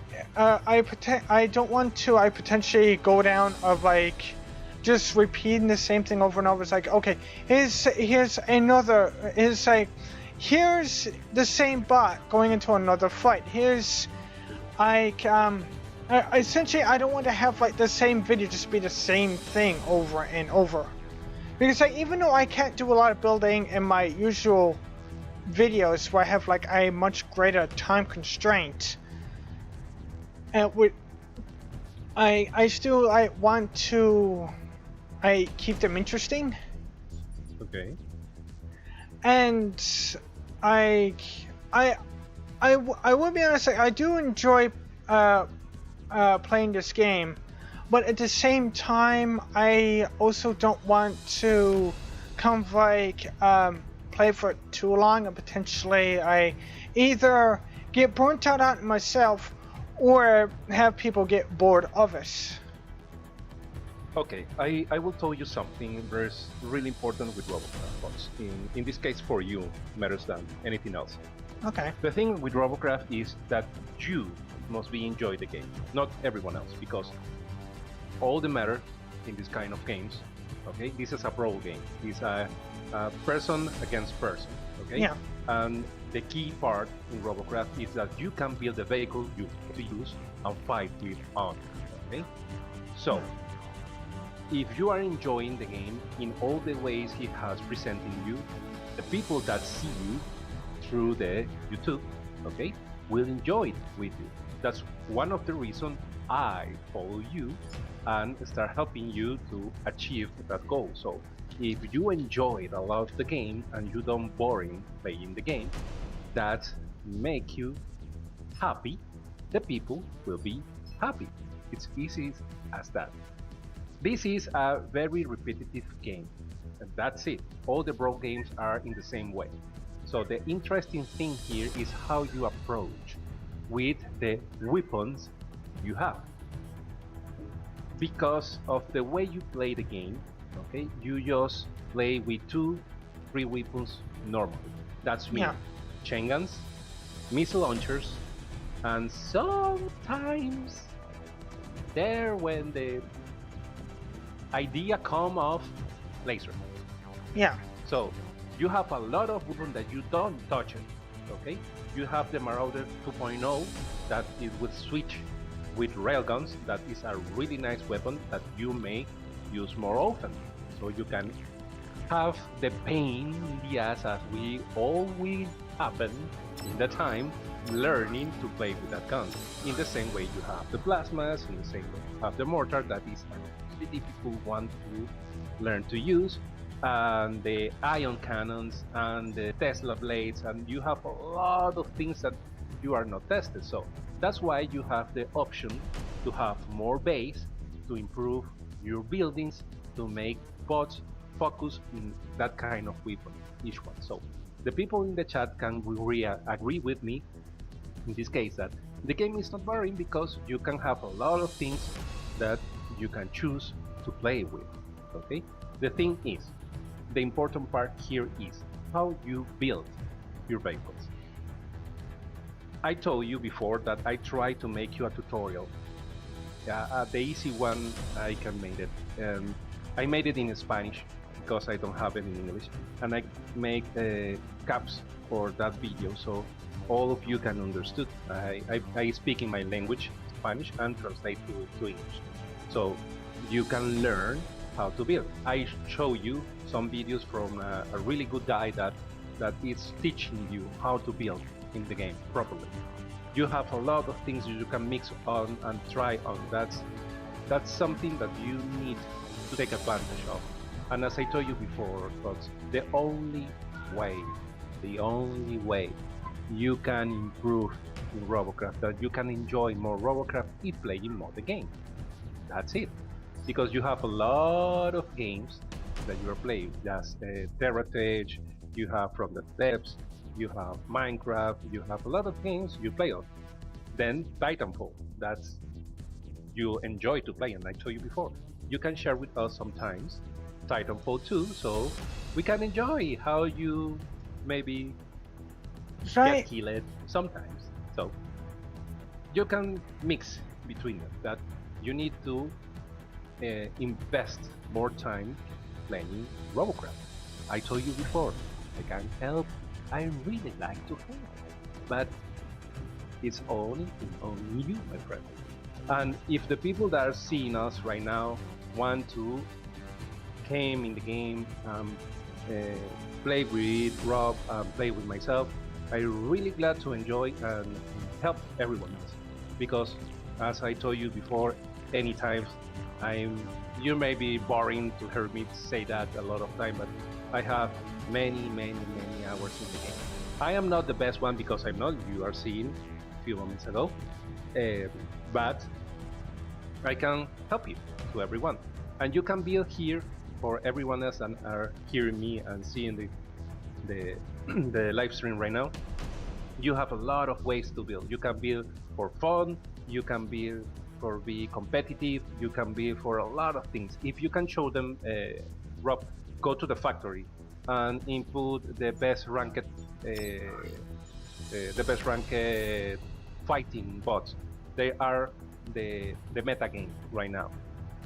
want to potentially go down of like just repeating the same thing over and over. It's like, okay, here's the same bot going into another fight. Here's like essentially I don't want to have like the same video just be the same thing over and over. Because like even though I can't do a lot of building in my usual videos where I have like a much greater time constraint, and I still want to keep them interesting. Okay. And I will be honest, I do enjoy playing this game, but at the same time I also don't want to kind of like play for too long and potentially I either get burnt out on myself or have people get bored of it. Okay, I will tell you something that's really important with Robocraft bots. In this case, for you, matters than anything else. Okay. The thing with Robocraft is that you must be enjoy the game, not everyone else, because all the matter in this kind of games, okay, this is a brawl game. It's a person against person, okay? Yeah. And the key part in Robocraft is that you can build a vehicle you want to use and fight with on, okay? So, if you are enjoying the game in all the ways it has presented you, the people that see you through the YouTube, okay, will enjoy it with you. That's one of the reasons I follow you and start helping you to achieve that goal. So if you enjoy a lot of the game and you don't boring playing the game, that make you happy, the people will be happy. It's easy as that. This is a very repetitive game, and that's it. All the brawl games are in the same way. So the interesting thing here is how you approach with the weapons you have. Because of the way you play the game, okay, you just play with 2-3 weapons normally. That's me. Yeah. Chain guns, missile launchers, and sometimes there when the idea come of laser. Yeah. So you have a lot of weapons that you don't touch it, okay? You have the Marauder 2.0 that it will switch with railguns. That is a really nice weapon that you may use more often. So you can have the pain in the ass as we always happen in the time learning to play with that gun. In the same way you have the plasmas, in the same way you have the mortar that is a really difficult one to learn to use, and the ion cannons and the Tesla blades, and you have a lot of things that you are not tested. So that's why you have the option to have more base, to improve your buildings, to make bots focus in that kind of weapon, each one. So the people in the chat can agree with me in this case that the game is not boring because you can have a lot of things that you can choose to play with. Okay, the thing is, the important part here is how you build your vehicles. I told you before that I try to make you a tutorial. The easy one I can make it. I made it in Spanish because I don't have it in English, and I make caps for that video so all of you can understood. I speak in my language, Spanish, and translate to English, so you can learn how to build. I show you some videos from a really good guy that is teaching you how to build in the game properly. You have a lot of things you can mix on and try on. That's something that you need to take advantage of. And as I told you before, folks, the only way you can improve in Robocraft, that you can enjoy more Robocraft, is playing more the game. That's it. Because you have a lot of games that you are playing. Just TerraTech, you have From the Depths, you have Minecraft, you have a lot of games you play on. Then Titanfall, that's you enjoy to play, and I told you before, you can share with us sometimes Titanfall 2, so we can enjoy how you maybe get killed sometimes. So you can mix between them. That you need to invest more time playing Robocraft. I told you before, I can help. I really like to help, but it's only you, my friend. And if the people that are seeing us right now want to came in the game, play with Rob, play with myself, I'm really glad to enjoy and help everyone else. Because as I told you before, anytime you may be boring to hear me say that a lot of time, but I have many hours in the game. I am not the best one because I'm not, you are seeing a few moments ago, but I can help you to everyone. And you can build here for everyone else that are hearing me and seeing the live stream right now. You have a lot of ways to build. You can build for fun, you can build for be competitive, you can build for a lot of things. If you can show them, Rob, go to the factory and input the best ranked fighting bots. They are the meta game right now.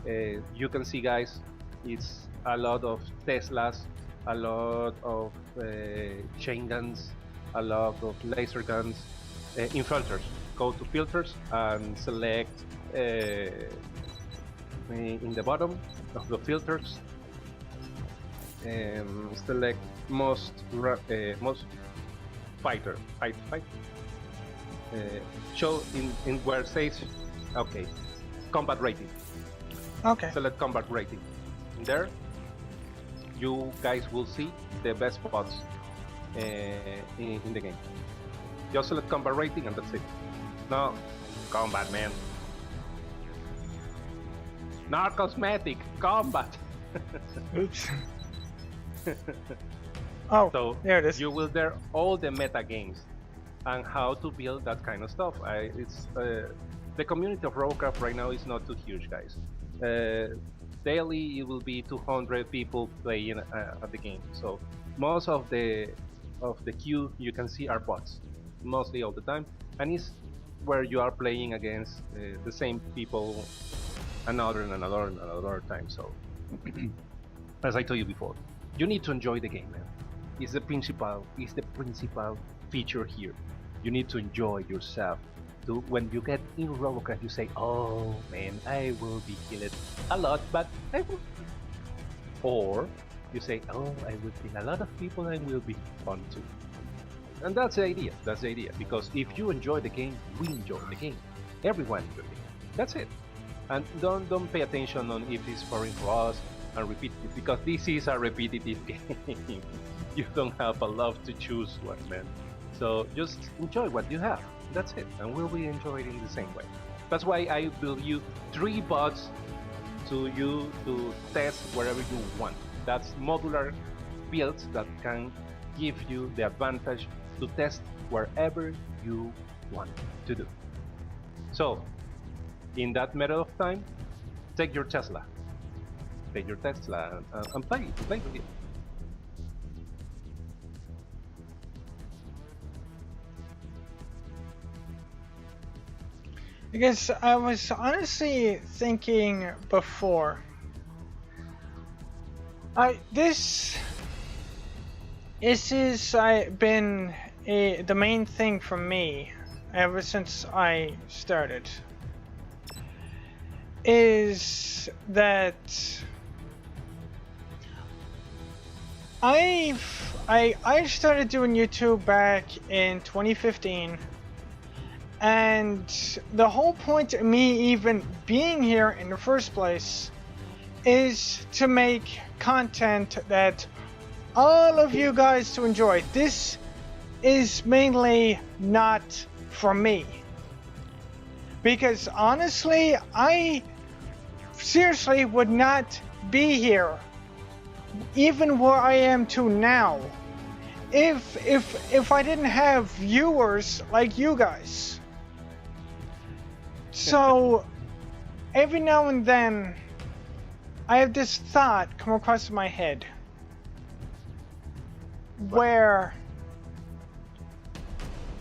You can see, guys, it's a lot of Teslas, a lot of chain guns, a lot of laser guns. In filters, go to filters and select in the bottom of the filters, select most fight. Show in where it says, okay, combat rating. Okay. Select combat rating. There, you guys will see the best spots in the game. Just select combat rating and that's it. No, combat, man. Not cosmetic, combat. Oops. Oh, so there it is. You will there all the meta games and how to build that kind of stuff. It's the community of Robocraft right now is not too huge, guys. Daily it will be 200 people playing at the game. So most of the queue you can see are bots, mostly all the time, and it's where you are playing against the same people another time. So as I told you before, you need to enjoy the game, man. It's the principal feature here. You need to enjoy yourself. When you get in Robocraft, you say, "Oh man, I will be killed a lot, but I will." Or you say, "Oh, I will kill a lot of people and will be fun too." And that's the idea. That's the idea. Because if you enjoy the game, we enjoy the game. Everyone enjoys the game. That's it. And don't pay attention on if it's boring for us and repetitive, because this is a repetitive game. You don't have a lot to choose one, man. So just enjoy what you have. That's it, and we'll be enjoying it in the same way. That's why I build you 3 bots to you to test wherever you want. That's modular builds that can give you the advantage to test wherever you want to do. So, in that matter of time, take your Tesla. Take your Tesla and play with it. Because I was honestly thinking before. This has been the main thing for me ever since I started. Is that I started doing YouTube back in 2015. And the whole point of me even being here in the first place is to make content that all of you guys to enjoy. This is mainly not for me. Because honestly, I seriously would not be here, even where I am to now, if I didn't have viewers like you guys. So, every now and then, I have this thought come across my head where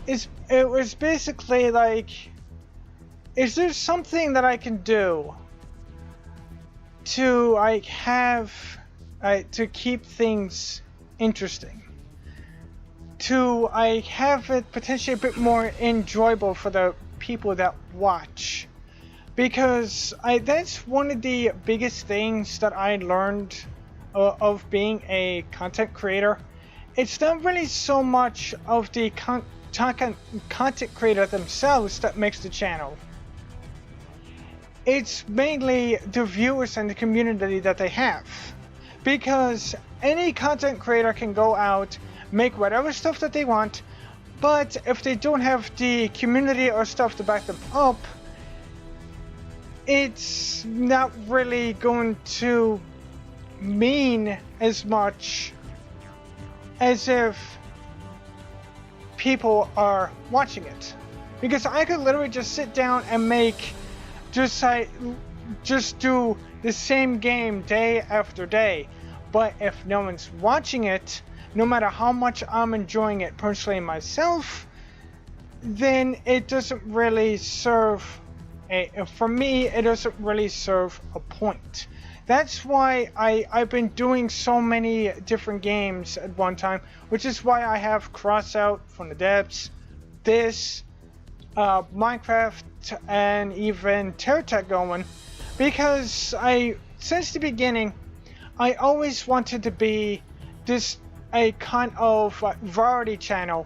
it was basically like, is there something that I can do to to keep things interesting? To have it potentially a bit more enjoyable for the people that watch, because that's one of the biggest things that I learned of being a content creator. It's not really so much of the content creator themselves that makes the channel. It's mainly the viewers and the community that they have, because any content creator can go out, make whatever stuff that they want, but if they don't have the community or stuff to back them up, it's not really going to mean as much as if people are watching it. Because I could literally just sit down and make just do the same game day after day, but if no one's watching it, no matter how much I'm enjoying it personally myself, then it doesn't really serve for me, it doesn't really serve a point. That's why I've been doing so many different games at one time, which is why I have Crossout from the Depths, this, Minecraft, and even TerraTech going, because since the beginning, I always wanted to be a kind of variety channel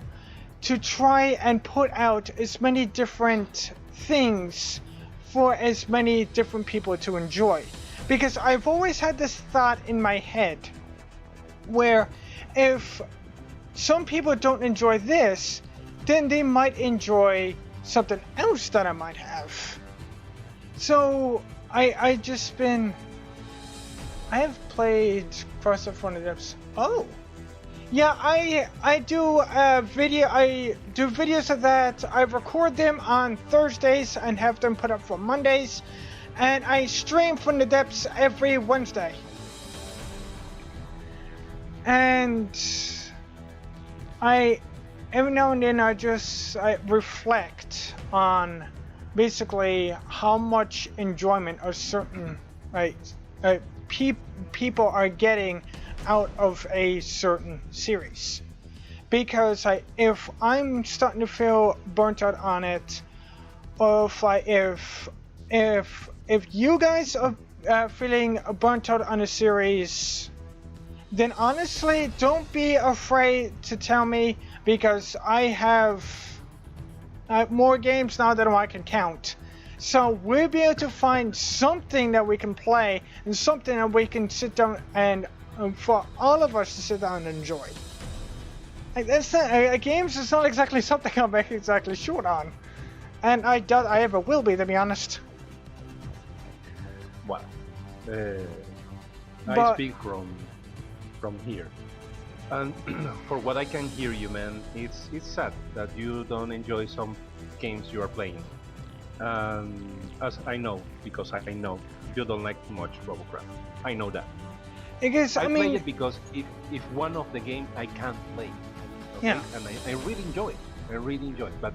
to try and put out as many different things for as many different people to enjoy. Because I've always had this thought in my head where if some people don't enjoy this, then they might enjoy something else that I might have. So I have played Crossout from the Depths. Oh. Yeah, I do videos of that. I record them on Thursdays and have them put up for Mondays, and I stream from the Depths every Wednesday. And every now and then I reflect on basically how much enjoyment a certain people are getting out of a certain series, because if I'm starting to feel burnt out on it, or if you guys are feeling burnt out on a series, then honestly don't be afraid to tell me, because I have more games now than I can count. So we'll be able to find something that we can play and something that we can sit down and for all of us to sit down and enjoy. Like, that's not, games is not exactly something I'm exactly short on, and I doubt I ever will be, to be honest. Well, I But- speak from here, and for what I can hear you, man, it's sad that you don't enjoy some games you are playing. As I know, because I know you don't like much Robocraft. I know that. Because I I play mean, it because if one of the game I can't play, okay? Yeah. And I really enjoy it. I really enjoy it. But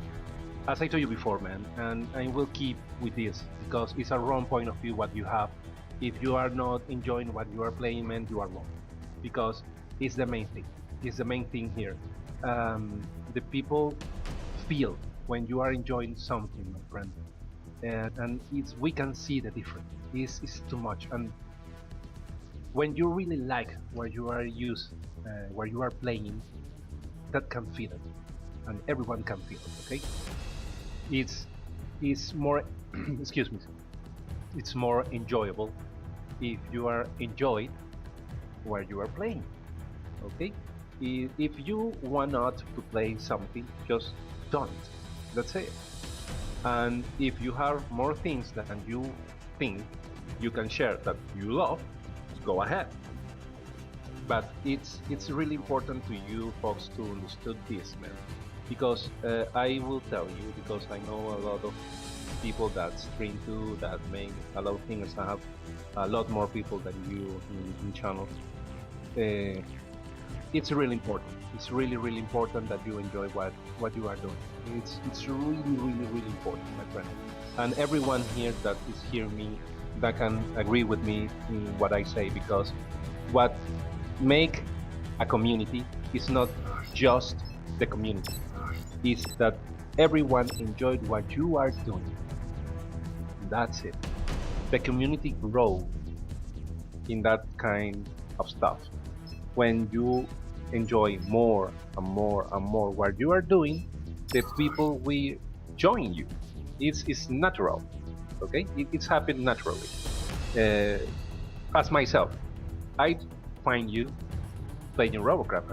as I told you before, man, and I will keep with this because it's a wrong point of view what you have. If you are not enjoying what you are playing, man, you are wrong. Because it's the main thing. It's the main thing here. The people feel when you are enjoying something, my friend, and we can see the difference. It's too much. And when you really like where you are where you are playing, that can feel it, and everyone can feel it. Okay, it's more, excuse me, it's more enjoyable if you are enjoyed where you are playing. Okay, if you want not to play something, just don't. That's it. And if you have more things that you think you can share that you love, go ahead. But it's really important to you folks to understand this, man, because I will tell you, because I know a lot of people that stream too, that make a lot of things, have a lot more people than you in channels. It's really important. It's really important that you enjoy what you are doing. It's really important, my friend. And everyone here that is hearing me, that can agree with me in what I say, because what make a community is not just the community. It's that everyone enjoyed what you are doing. That's it. The community grows in that kind of stuff. When you enjoy more and more and more what you are doing, the people will join you. It's natural, okay? It's happened naturally. As myself, I find you playing Robocraft,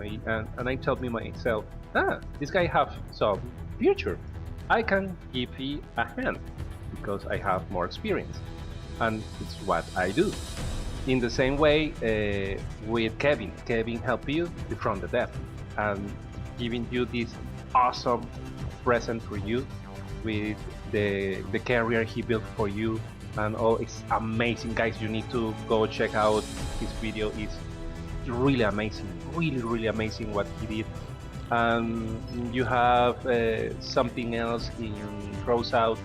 and I tell me myself, this guy have some future. I can give him a hand because I have more experience, and it's what I do. In the same way with Kevin. Kevin helped you from the death and giving you this awesome present for you with the career he built for you and all. It's amazing, guys. You need to go check out his video. It's really amazing, really amazing what he did. And you have something else in Cross Out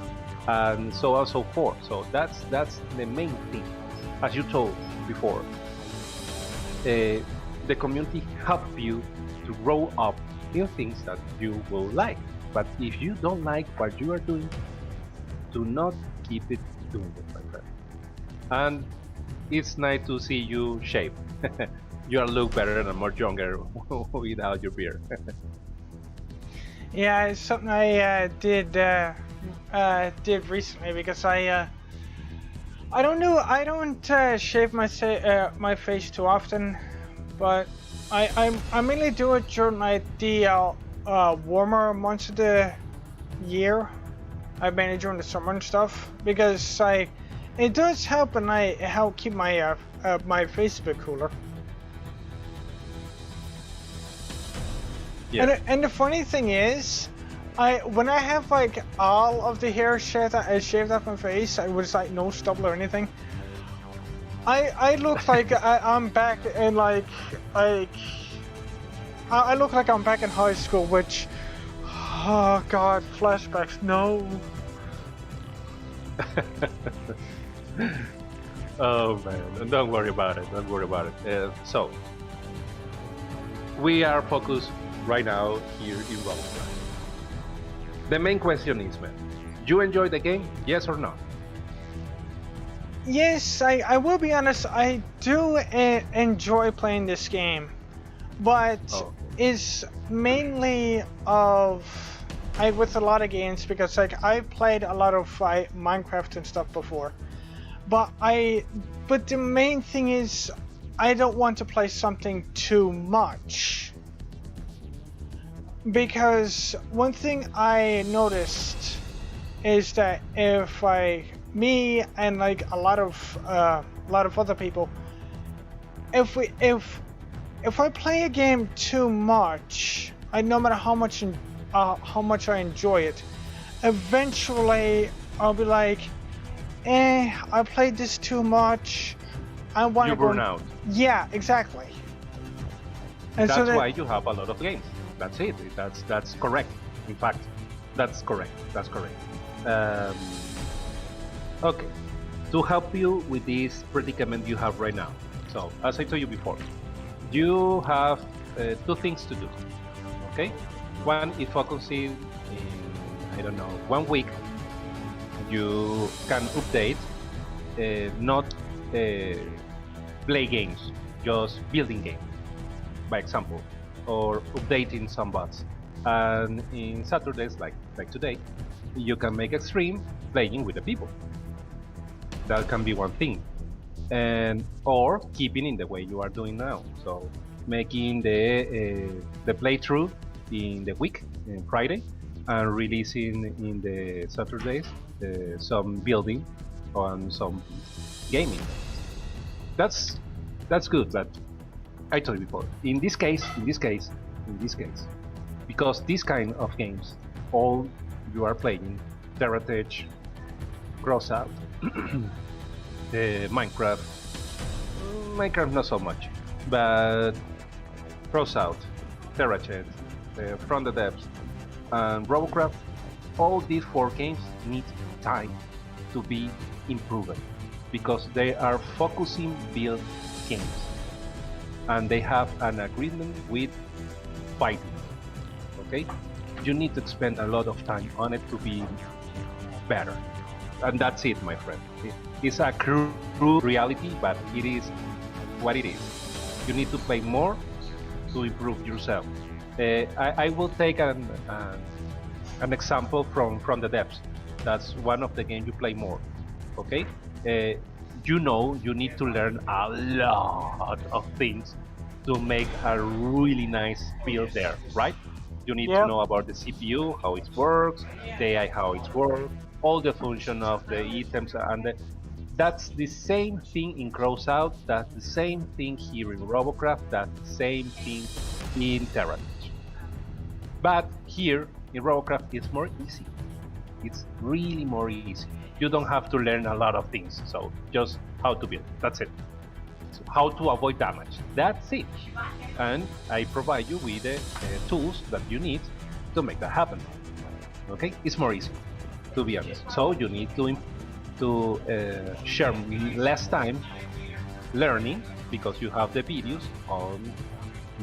and so on and so forth. So that's the main thing. As you told before, the community help you to grow up in things that you will like. But if you don't like what you are doing, do not keep it doing it, my friend. And it's nice to see you shape. You look better and more younger without your beard. yeah, it's something I did recently because I don't shave my face too often, but I mainly do it during like the warmer months of the year. I mainly during the summer and stuff because it does help and help keep my my face a bit cooler. Yeah. And the funny thing is, when I have like all of the hair shaved off my face, I was like no stubble or anything. I look like I'm back in I look like I'm back in high school, which, oh god, flashbacks, no. Oh man, don't worry about it. Don't worry about it. So we are focused right now here in Robocraft. The main question is, man, you enjoy the game, yes or no? Yes, I will be honest, I do enjoy playing this game, but it's mainly with a lot of games because like I played a lot of Minecraft and stuff before, but the main thing is I don't want to play something too much. Because one thing I noticed is that if me and like a lot of other people, if I play a game too much, no matter how much I enjoy it, eventually I'll be like, I played this too much. I want to You burn out. Yeah, exactly. And That's so why you have a lot of games. That's it. That's correct. In fact, that's correct. That's correct. Okay. To help you with this predicament you have right now. So, as I told you before, you have two things to do. Okay. One is focusing in, I don't know, 1 week. You can update, not play games, just building games, by example, or updating some bots. And in Saturdays, like today, you can make a stream playing with the people. That can be one thing, and or keeping in the way you are doing now. So making the playthrough in the week, in Friday, and releasing in the Saturdays some building on some gaming. That's good, but I told you before. In this case, because this kind of games, all you are playing, Terratech, Crossout, Minecraft not so much, but Crossout, Terratech, From the Depths, and Robocraft, all these 4 games need time to be improved because they are focusing build games and they have an agreement with fighting. Okay, you need to spend a lot of time on it to be better, and that's it, my friend. It's a crude reality, but it is what it is. You need to play more to improve yourself. I will take an example from the depths. That's one of the games you play more. Okay, you know you need to learn a lot of things to make a really nice build there, right? You need to know about the CPU, how it works, the AI, how it works, all the function of the items, and that's the same thing in Crossout, that's the same thing here in Robocraft, that's the same thing in Terratech. But here in Robocraft it's more easy. It's really more easy. You don't have to learn a lot of things, so just how to build, that's it. So how to avoid damage, that's it. And I provide you with the tools that you need to make that happen. Okay, it's more easy, to be honest. So you need to share less time learning because you have the videos on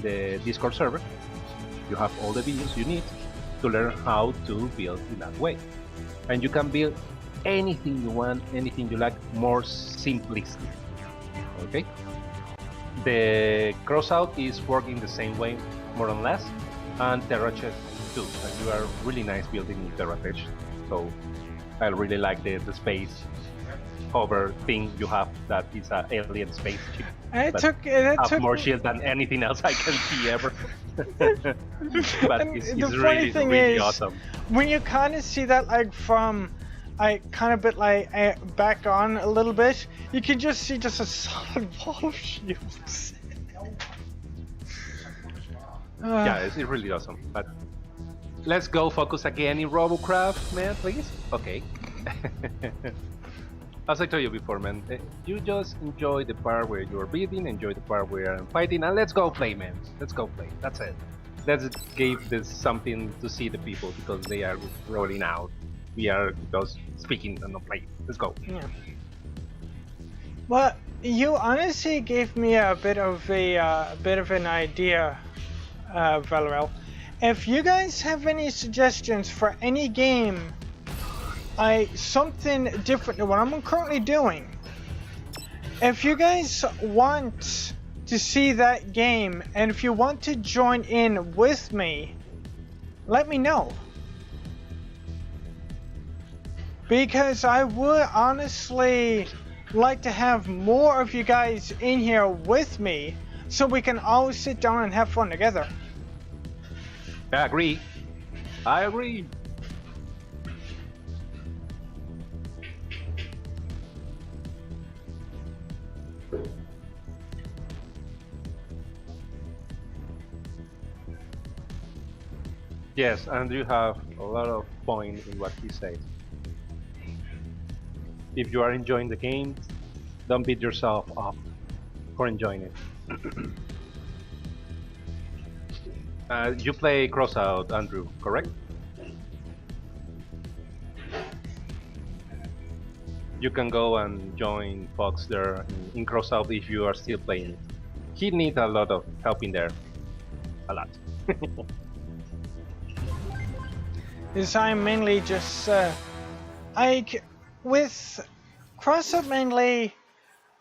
the Discord server. You have all the videos you need to learn how to build in that way. And you can build anything you want, anything you like, more simplistic. Okay? The Crossout is working the same way, more or less, and Terratech too. And you are really nice building in Terratech. So I really like the space hover thing you have, that is an alien spaceship. It took more shield than anything else I can see ever. But it's really, really awesome. When you kind of see that, like from, I kind of bit like back on a little bit, you can just see just a solid wall of shields. Yeah, it's really awesome. But let's go focus again in Robocraft, man, please. Okay. As I told you before, man, you just enjoy the part where you're building, enjoy the part where I'm fighting, and let's go play, man. Let's go play. That's it. Let's give this something to see the people because they are rolling out. We are just speaking and not playing. Let's go. Yeah. Well, you honestly gave me a bit of an idea, Valorel. If you guys have any suggestions for any game, something different than what I'm currently doing. If you guys want to see that game, and if you want to join in with me, let me know. Because I would honestly like to have more of you guys in here with me, so we can all sit down and have fun together. I agree. I agree. Yes, and you have a lot of point in what he says. If you are enjoying the game, don't beat yourself up for enjoying it. You play Crossout, Andrew, correct? You can go and join Fox there in Crossout if you are still playing it. He needs a lot of help in there. A lot. Is I mainly just with CrossUp mainly,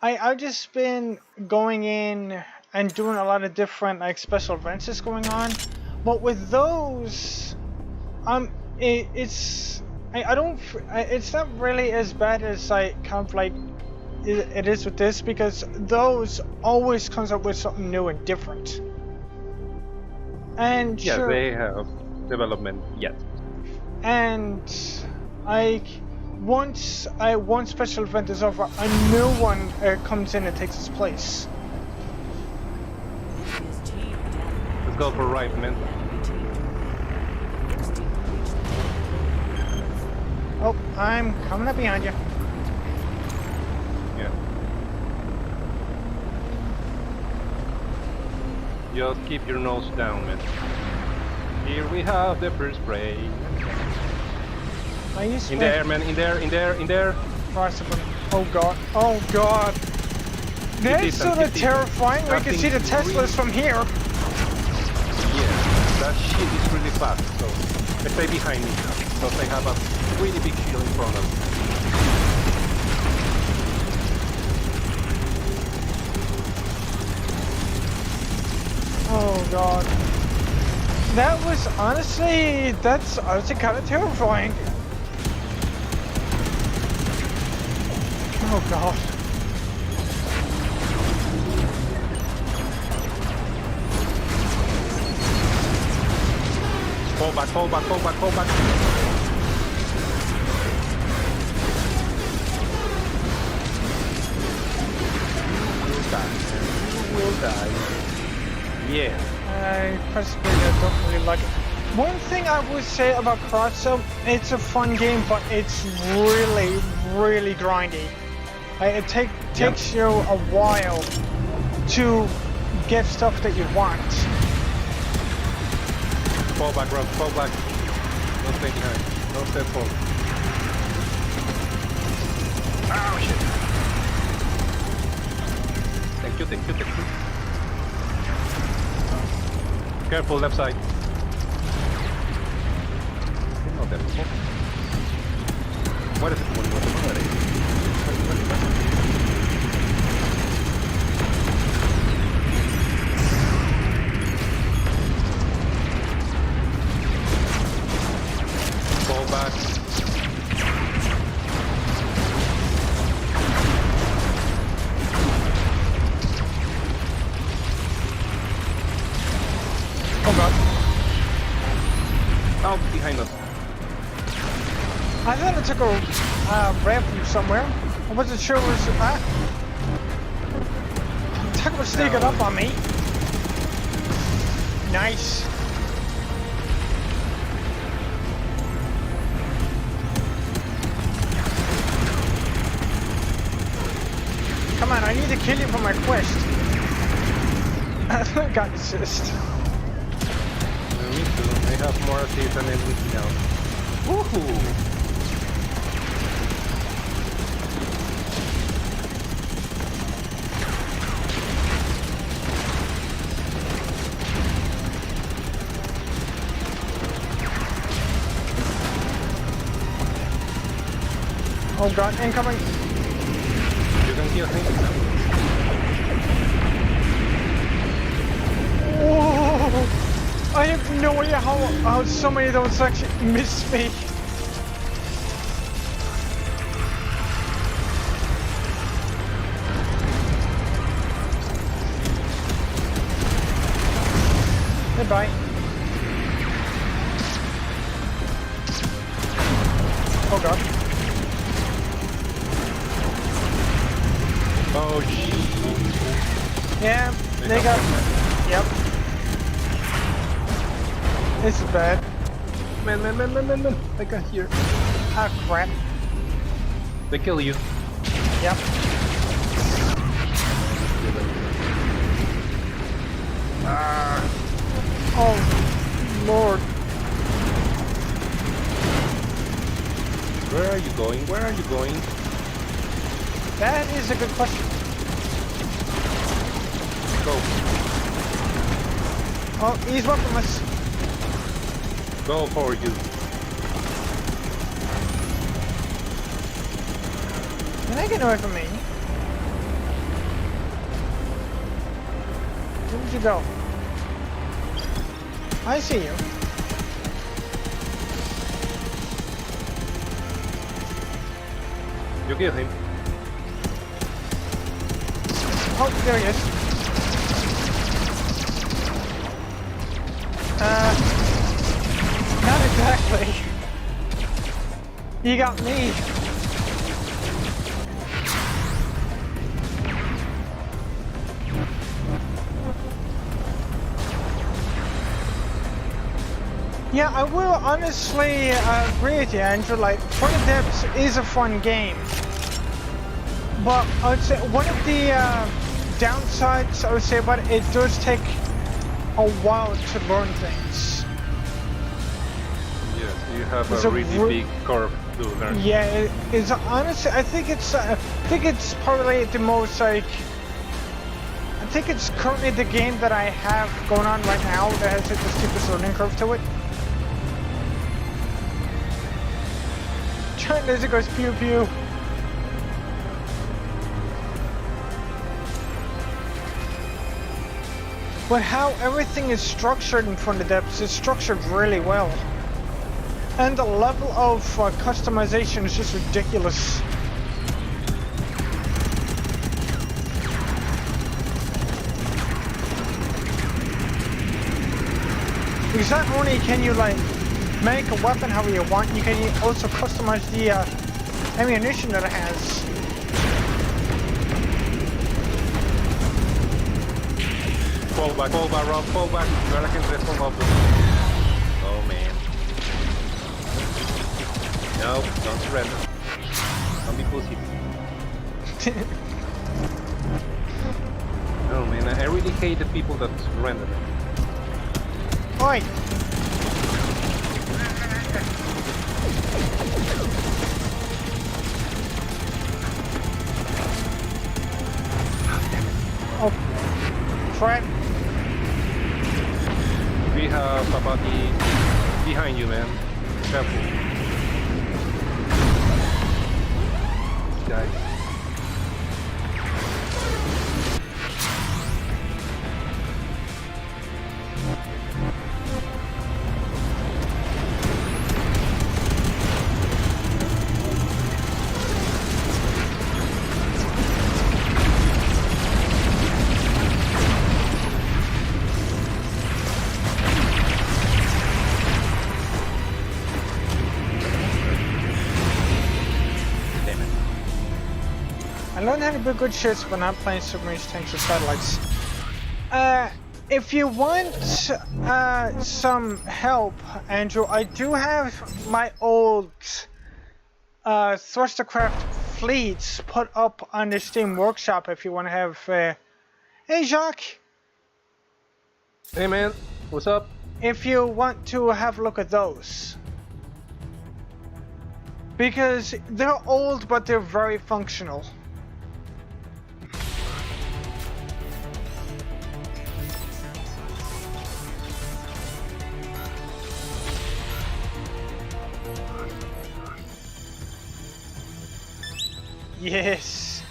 I've just been going in and doing a lot of different like special events that's going on, but with those, it's it's not really as bad as like kind of like it is with this, because those always comes up with something new and different. And Yeah, sure, they have development yet. and like once one special event is over, a new one comes in and takes its place. His team down. Let's go for right, man. First team to reach the target total wins. Oh, I'm coming up behind you. Yeah. Just keep your nose down, man. Here we have the first spray. Are you In there, man. In there. Possibly. Oh god. Oh god. That's sort of terrifying. We can see the Teslas from here. Yeah, that shit is really fast, so stay behind me, because they have a really big shield in front of them. Oh god. That was honestly kind of terrifying. Oh god. Fall back. You'll die. Yeah. I personally don't really like it. One thing I would say about Crossout, it's a fun game, but it's really, really grindy. It takes you a while to get stuff that you want. Fall back, Rob. Fall back. Don't stay behind. Don't step forward. Oh shit. Thank you. Careful, left side. No tempo. Muérete. Fall back. Oh god. Out behind us. I thought it took a ramp from somewhere. I wasn't sure it was Tech was sneaking up on me. Nice. Come on, I need to kill you for my quest. Got assist. Me too. I have more saves than everything else. Woohoo! Oh god, incoming. You can kill him. Whoa! I have no idea how so many of those actually missed me. Goodbye. Oh shit. Yeah, they got. Yep. This is bad. Man. I got here. Ah, crap. They kill you. Yep. Oh, Lord. Where are you going? Where are you going? That is a good question. Go. Oh, he's weaponless. Go for you. Can I get away from me? Where did you go? I see you. You kill him. Oh, there he is. Not exactly. You got me. Yeah, I will honestly agree with you, Andrew. Like, Fun Depths is a fun game. But I would say one of the downsides I would say about it, it does take a while to learn things. Yes, you have It's a a really big curve to learn. Yeah, it's honestly, I think it's probably the most like, I think it's currently the game that I have going on right now that has the steepest learning curve to it. Giant laser goes pew pew. But how everything is structured in Front of Depths is structured really well. And the level of customization is just ridiculous. Because not only can you like make a weapon however you want, you can also customize the ammunition that it has. Fall back, Rob, fall back. Ahora que entres con Rob. Oh man. No, don't surrender. Don't be pussy. Oh man, I really hate the people that surrender. Oi! Oh, crap. We have a body behind you, man. Careful. Guys. I learned how to build good ships but not playing submarines, tanks, or satellites. If you want some help, Andrew, I do have my old Thrustercraft fleets put up on the Steam Workshop if you want to have... Hey, Jacques! Hey man, what's up? If you want to have a look at those. Because they're old, but they're very functional. Yes.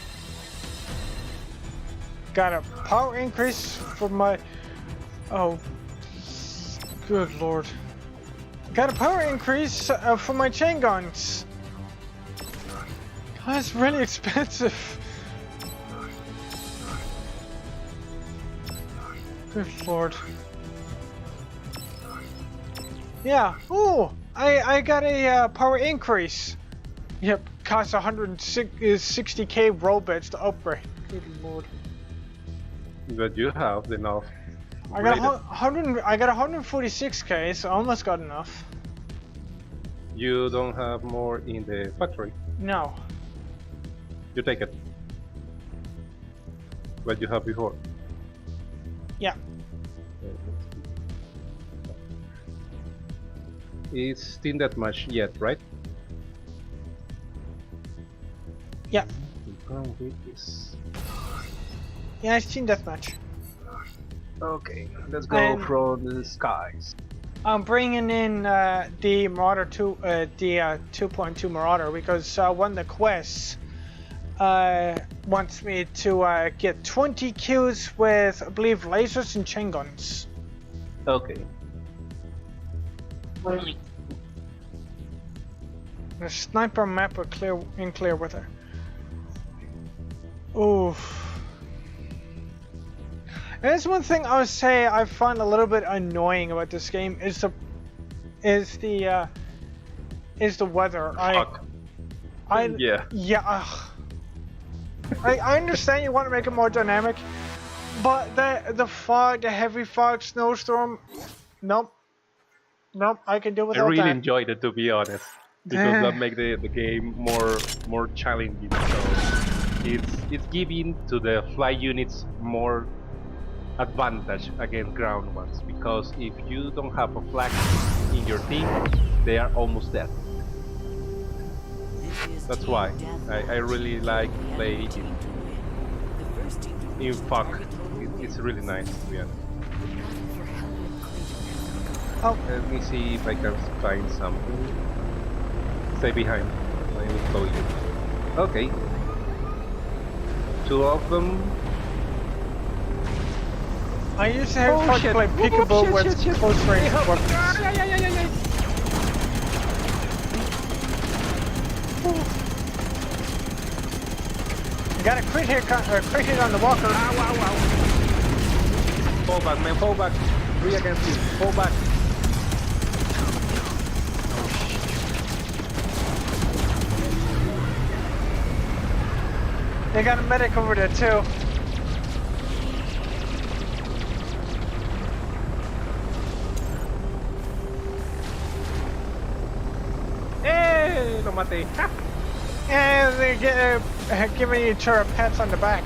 Got a power increase for my... Oh. Good lord. Got a power increase for my chain guns. That's really expensive. Good lord. Yeah. Ooh. I got a power increase. Yep. Costs 160k roll bits to upgrade. Good lord. But you have enough. I got rated. 100. I got 146k, so I almost got enough. You don't have more in the factory. No. You take it. What you have before. Yeah. It's still that much yet, right? Yeah. Come with this. Yeah, I've seen that much. Okay, let's go And- from the skies. I'm bringing in the Marauder 2, the 2.2 Marauder because one of the quests wants me to get 20 kills with, I believe, lasers and chain guns. Okay. The sniper map are clear in clear weather. Oof. And that's one thing I would say I find a little bit annoying about this game is the weather. Fuck. Yeah. Yeah. I understand you want to make it more dynamic, but the fog, the heavy fog, snowstorm, nope. I can do I without really that. enjoyed it, to be honest, because that make the game more challenging. So it's giving to the fly units more advantage against ground ones, because if you don't have a flag in your team, they are almost dead. This is That's team why deathmatch. I really like We have playing a team to win. The first team to in reach the fog. target total It's wins. really nice, to be honest. The battle for Helmet Crater. Oh, Let me see if I can find something. Stay behind. I will follow you. Okay. Two of them. I used to have Oh, fun shit. play Oh, peekaboo shit, with shit. close range Yeah, weapons. yeah. You got a crit hit on the walker. Fall back, man. Fall back. 3 against you. Fall back. They got a medic over there too. Hey, lo maté. Ha! And they're giving each other pats on the back.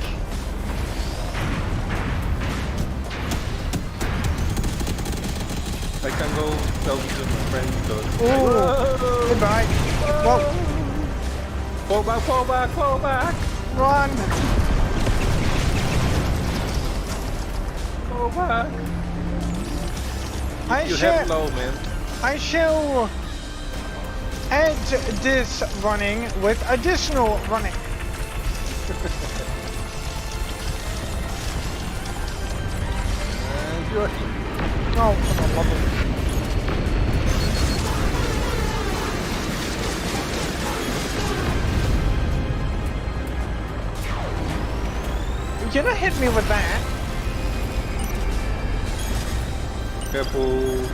I can go tell to my friend because. Ooh. Goodbye. Whoa. Fall back. Run. Fall back. I You shall, have low, man. I shall add this running with additional running. And you're here. Oh, for the love of You cannot hit me with that. Careful.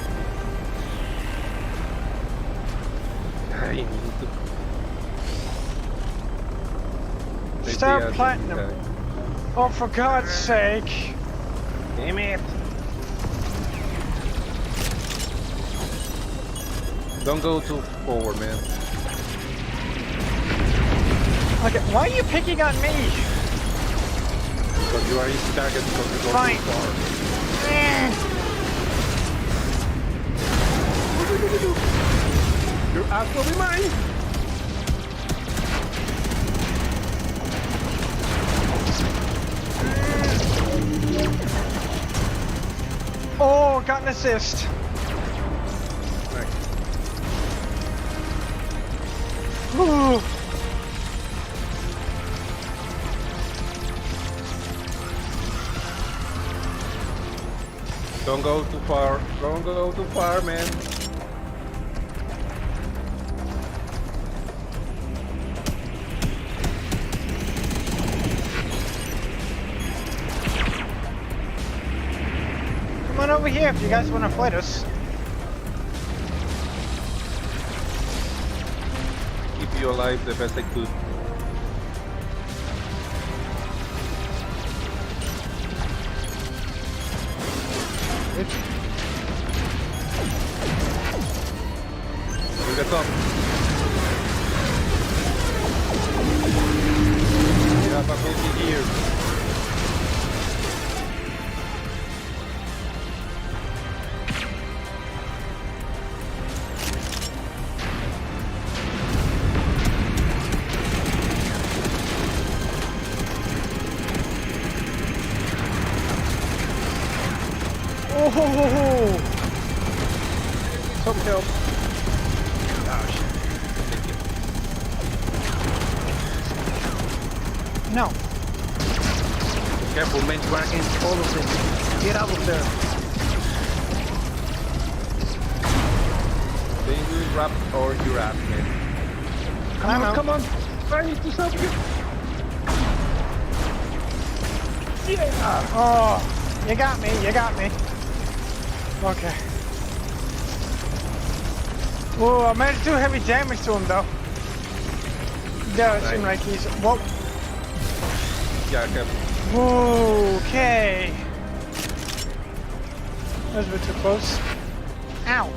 I need to. Star Maybe I Platinum. should, Oh, for God's sake. Damn it! Don't go too forward, man. Okay, why are you picking on me? Because you are easy target because you go Fine. too far. Eh. Your ass will be mine! Oh, got an assist. Nice. Ooh. Don't go too far. Don't go too far, man. Come on over here if you guys want to fight us. Keep you alive the best I could. Whoa! Some help. Ah, shit. Thank you. No. Careful, man. You are against all of them. Get out of there. Then you wrap or you wrap, man. I know. Come on. I need to stop you. Yeah. Oh, you got me. You got me. Okay. Oh, I managed to do heavy damage to him though. Does seem like he's. Whoa. Yeah, careful. Okay. That was a bit too close. Ow.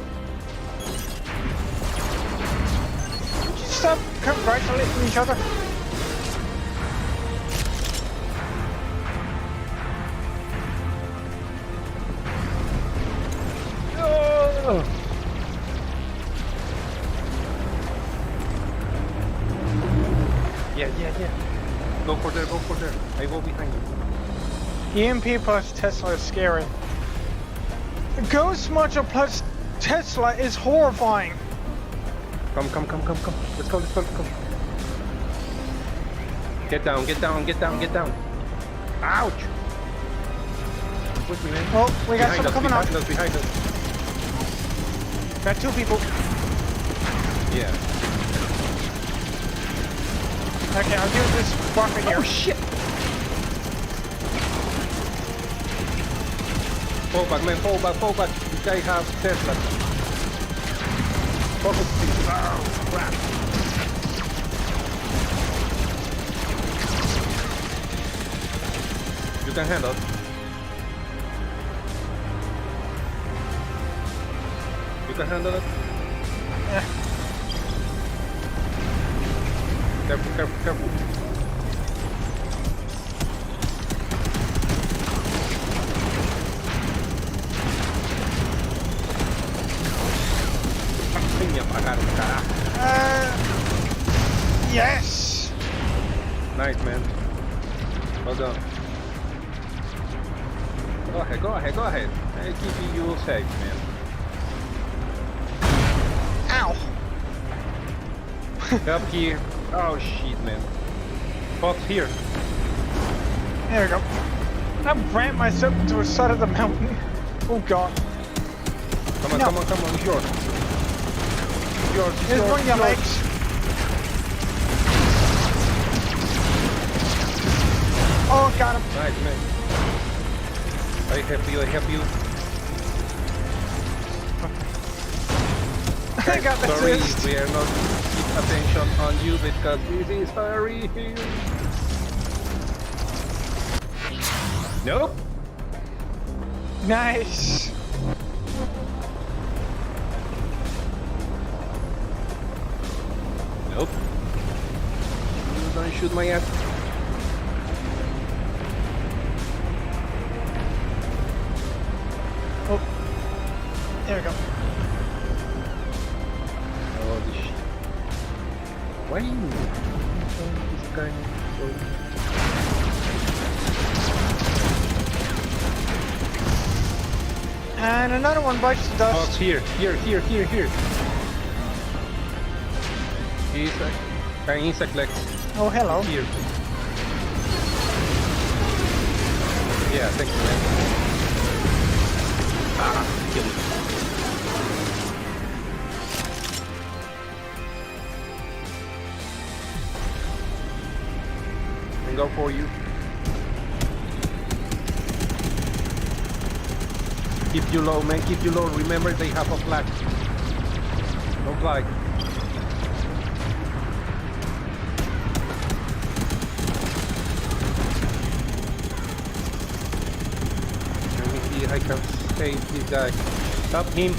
Would you stop congratulating each other? Oh. Yeah. Go for there. I go behind you. EMP plus Tesla is scary. Ghost Module plus Tesla is horrifying. Come. Let's go. Get down. Ouch! Push me, man. Oh, we got some coming up. Behind us. Got two people. Yeah. Okay, I'll do this rocket here. Oh shit! Fall back, man. Fall back. This guy has Tesla. Focus, please. Oh, crap. You can handle. You can handle it. Yeah. Careful. Me apagaron, carajo. Yes. Nice, man. Well done. Go ahead. I'm keeping you safe, man. Ow. Up here. Oh shit, man. Fox here. There we go. I ran myself to the side of the mountain. Oh god. Come on. It's yours. Here's one of your legs. Oh, got him. Nice, man. I help you. I got the Sorry, assist. we are not keep attention on you because this is very huge. Nope. Nice. Nope. You don't shoot my ass. Oh. There we go. Holy shit. Why you this guy And another one bites the dust. Fox here. He's an insect leg. Oh, hello. Here. Yeah, thank you, man. Kill it. Can go for you. Keep you low, man. Keep you low. Remember, they have a flag. Don't fly. Let me see if I can save this guy. Help him.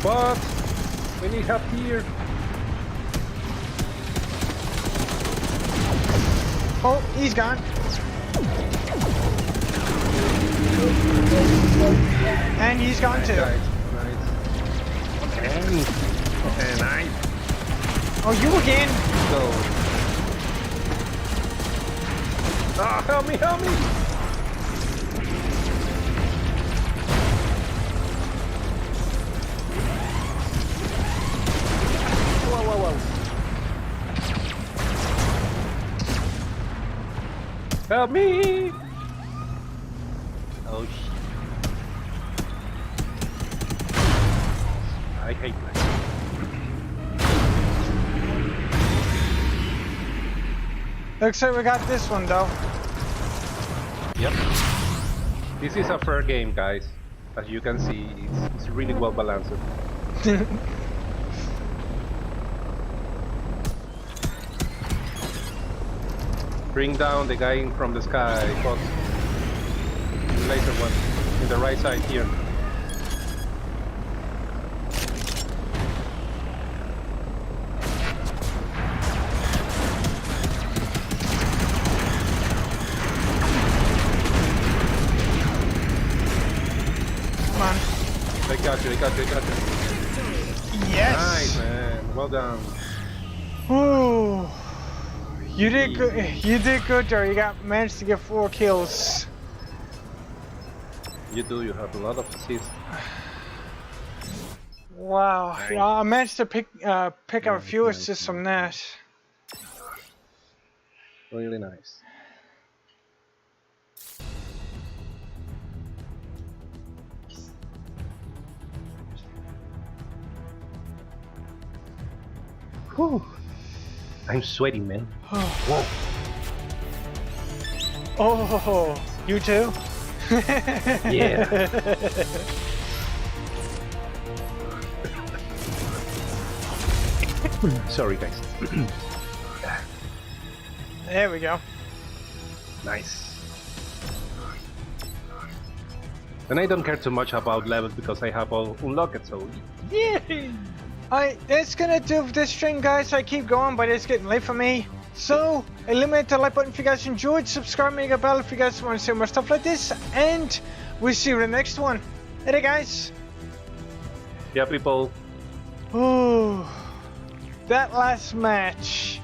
But we need help here. Oh, he's gone. And he's gone too. Nice. Okay, nice. Oh, you again? So Ah, help me, help me! Whoa, whoa, whoa. Help me! Oh shit. I hate that. Looks like we got this one though. Yep. This is a fair game, guys. As you can see, it's really well balanced. Bring down the guy from the sky, boss. The laser one, in the right side here. Come on. They got you, they got you, they got you. Yes. Nice, man. Well done. Ooh. You did good. You did good there. You managed to get 4 kills. You do, you have a lot of assists. Wow. Nice. Yeah, I managed to pick up a few Nice, assists nice. from that. Really nice. Whew. I'm sweating, man. Whoa. Oh, you too? Yeah. Sorry, guys. There we go. Nice. And I don't care too much about levels because I have all unlocked, so yay! Alright, that's gonna do for this stream, guys. I keep going, but it's getting late for me. So, eliminate the like button if you guys enjoyed, subscribe, make a bell if you guys want to see more stuff like this, and we'll see you in the next one. Later, guys. Yeah, people. Ooh, that last match.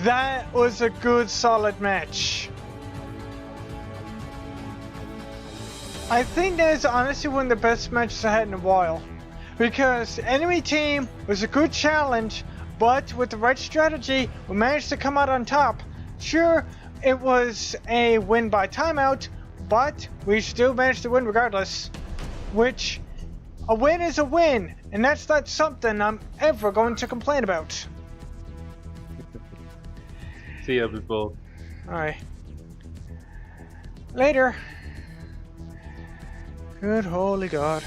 That was a good, solid match. I think that's honestly one of the best matches I had in a while. Because the enemy team was a good challenge, but with the right strategy, we managed to come out on top. Sure, it was a win by timeout, but we still managed to win regardless. Which, a win is a win, and that's not something I'm ever going to complain about. See ya, people. Alright. Later. Good holy God.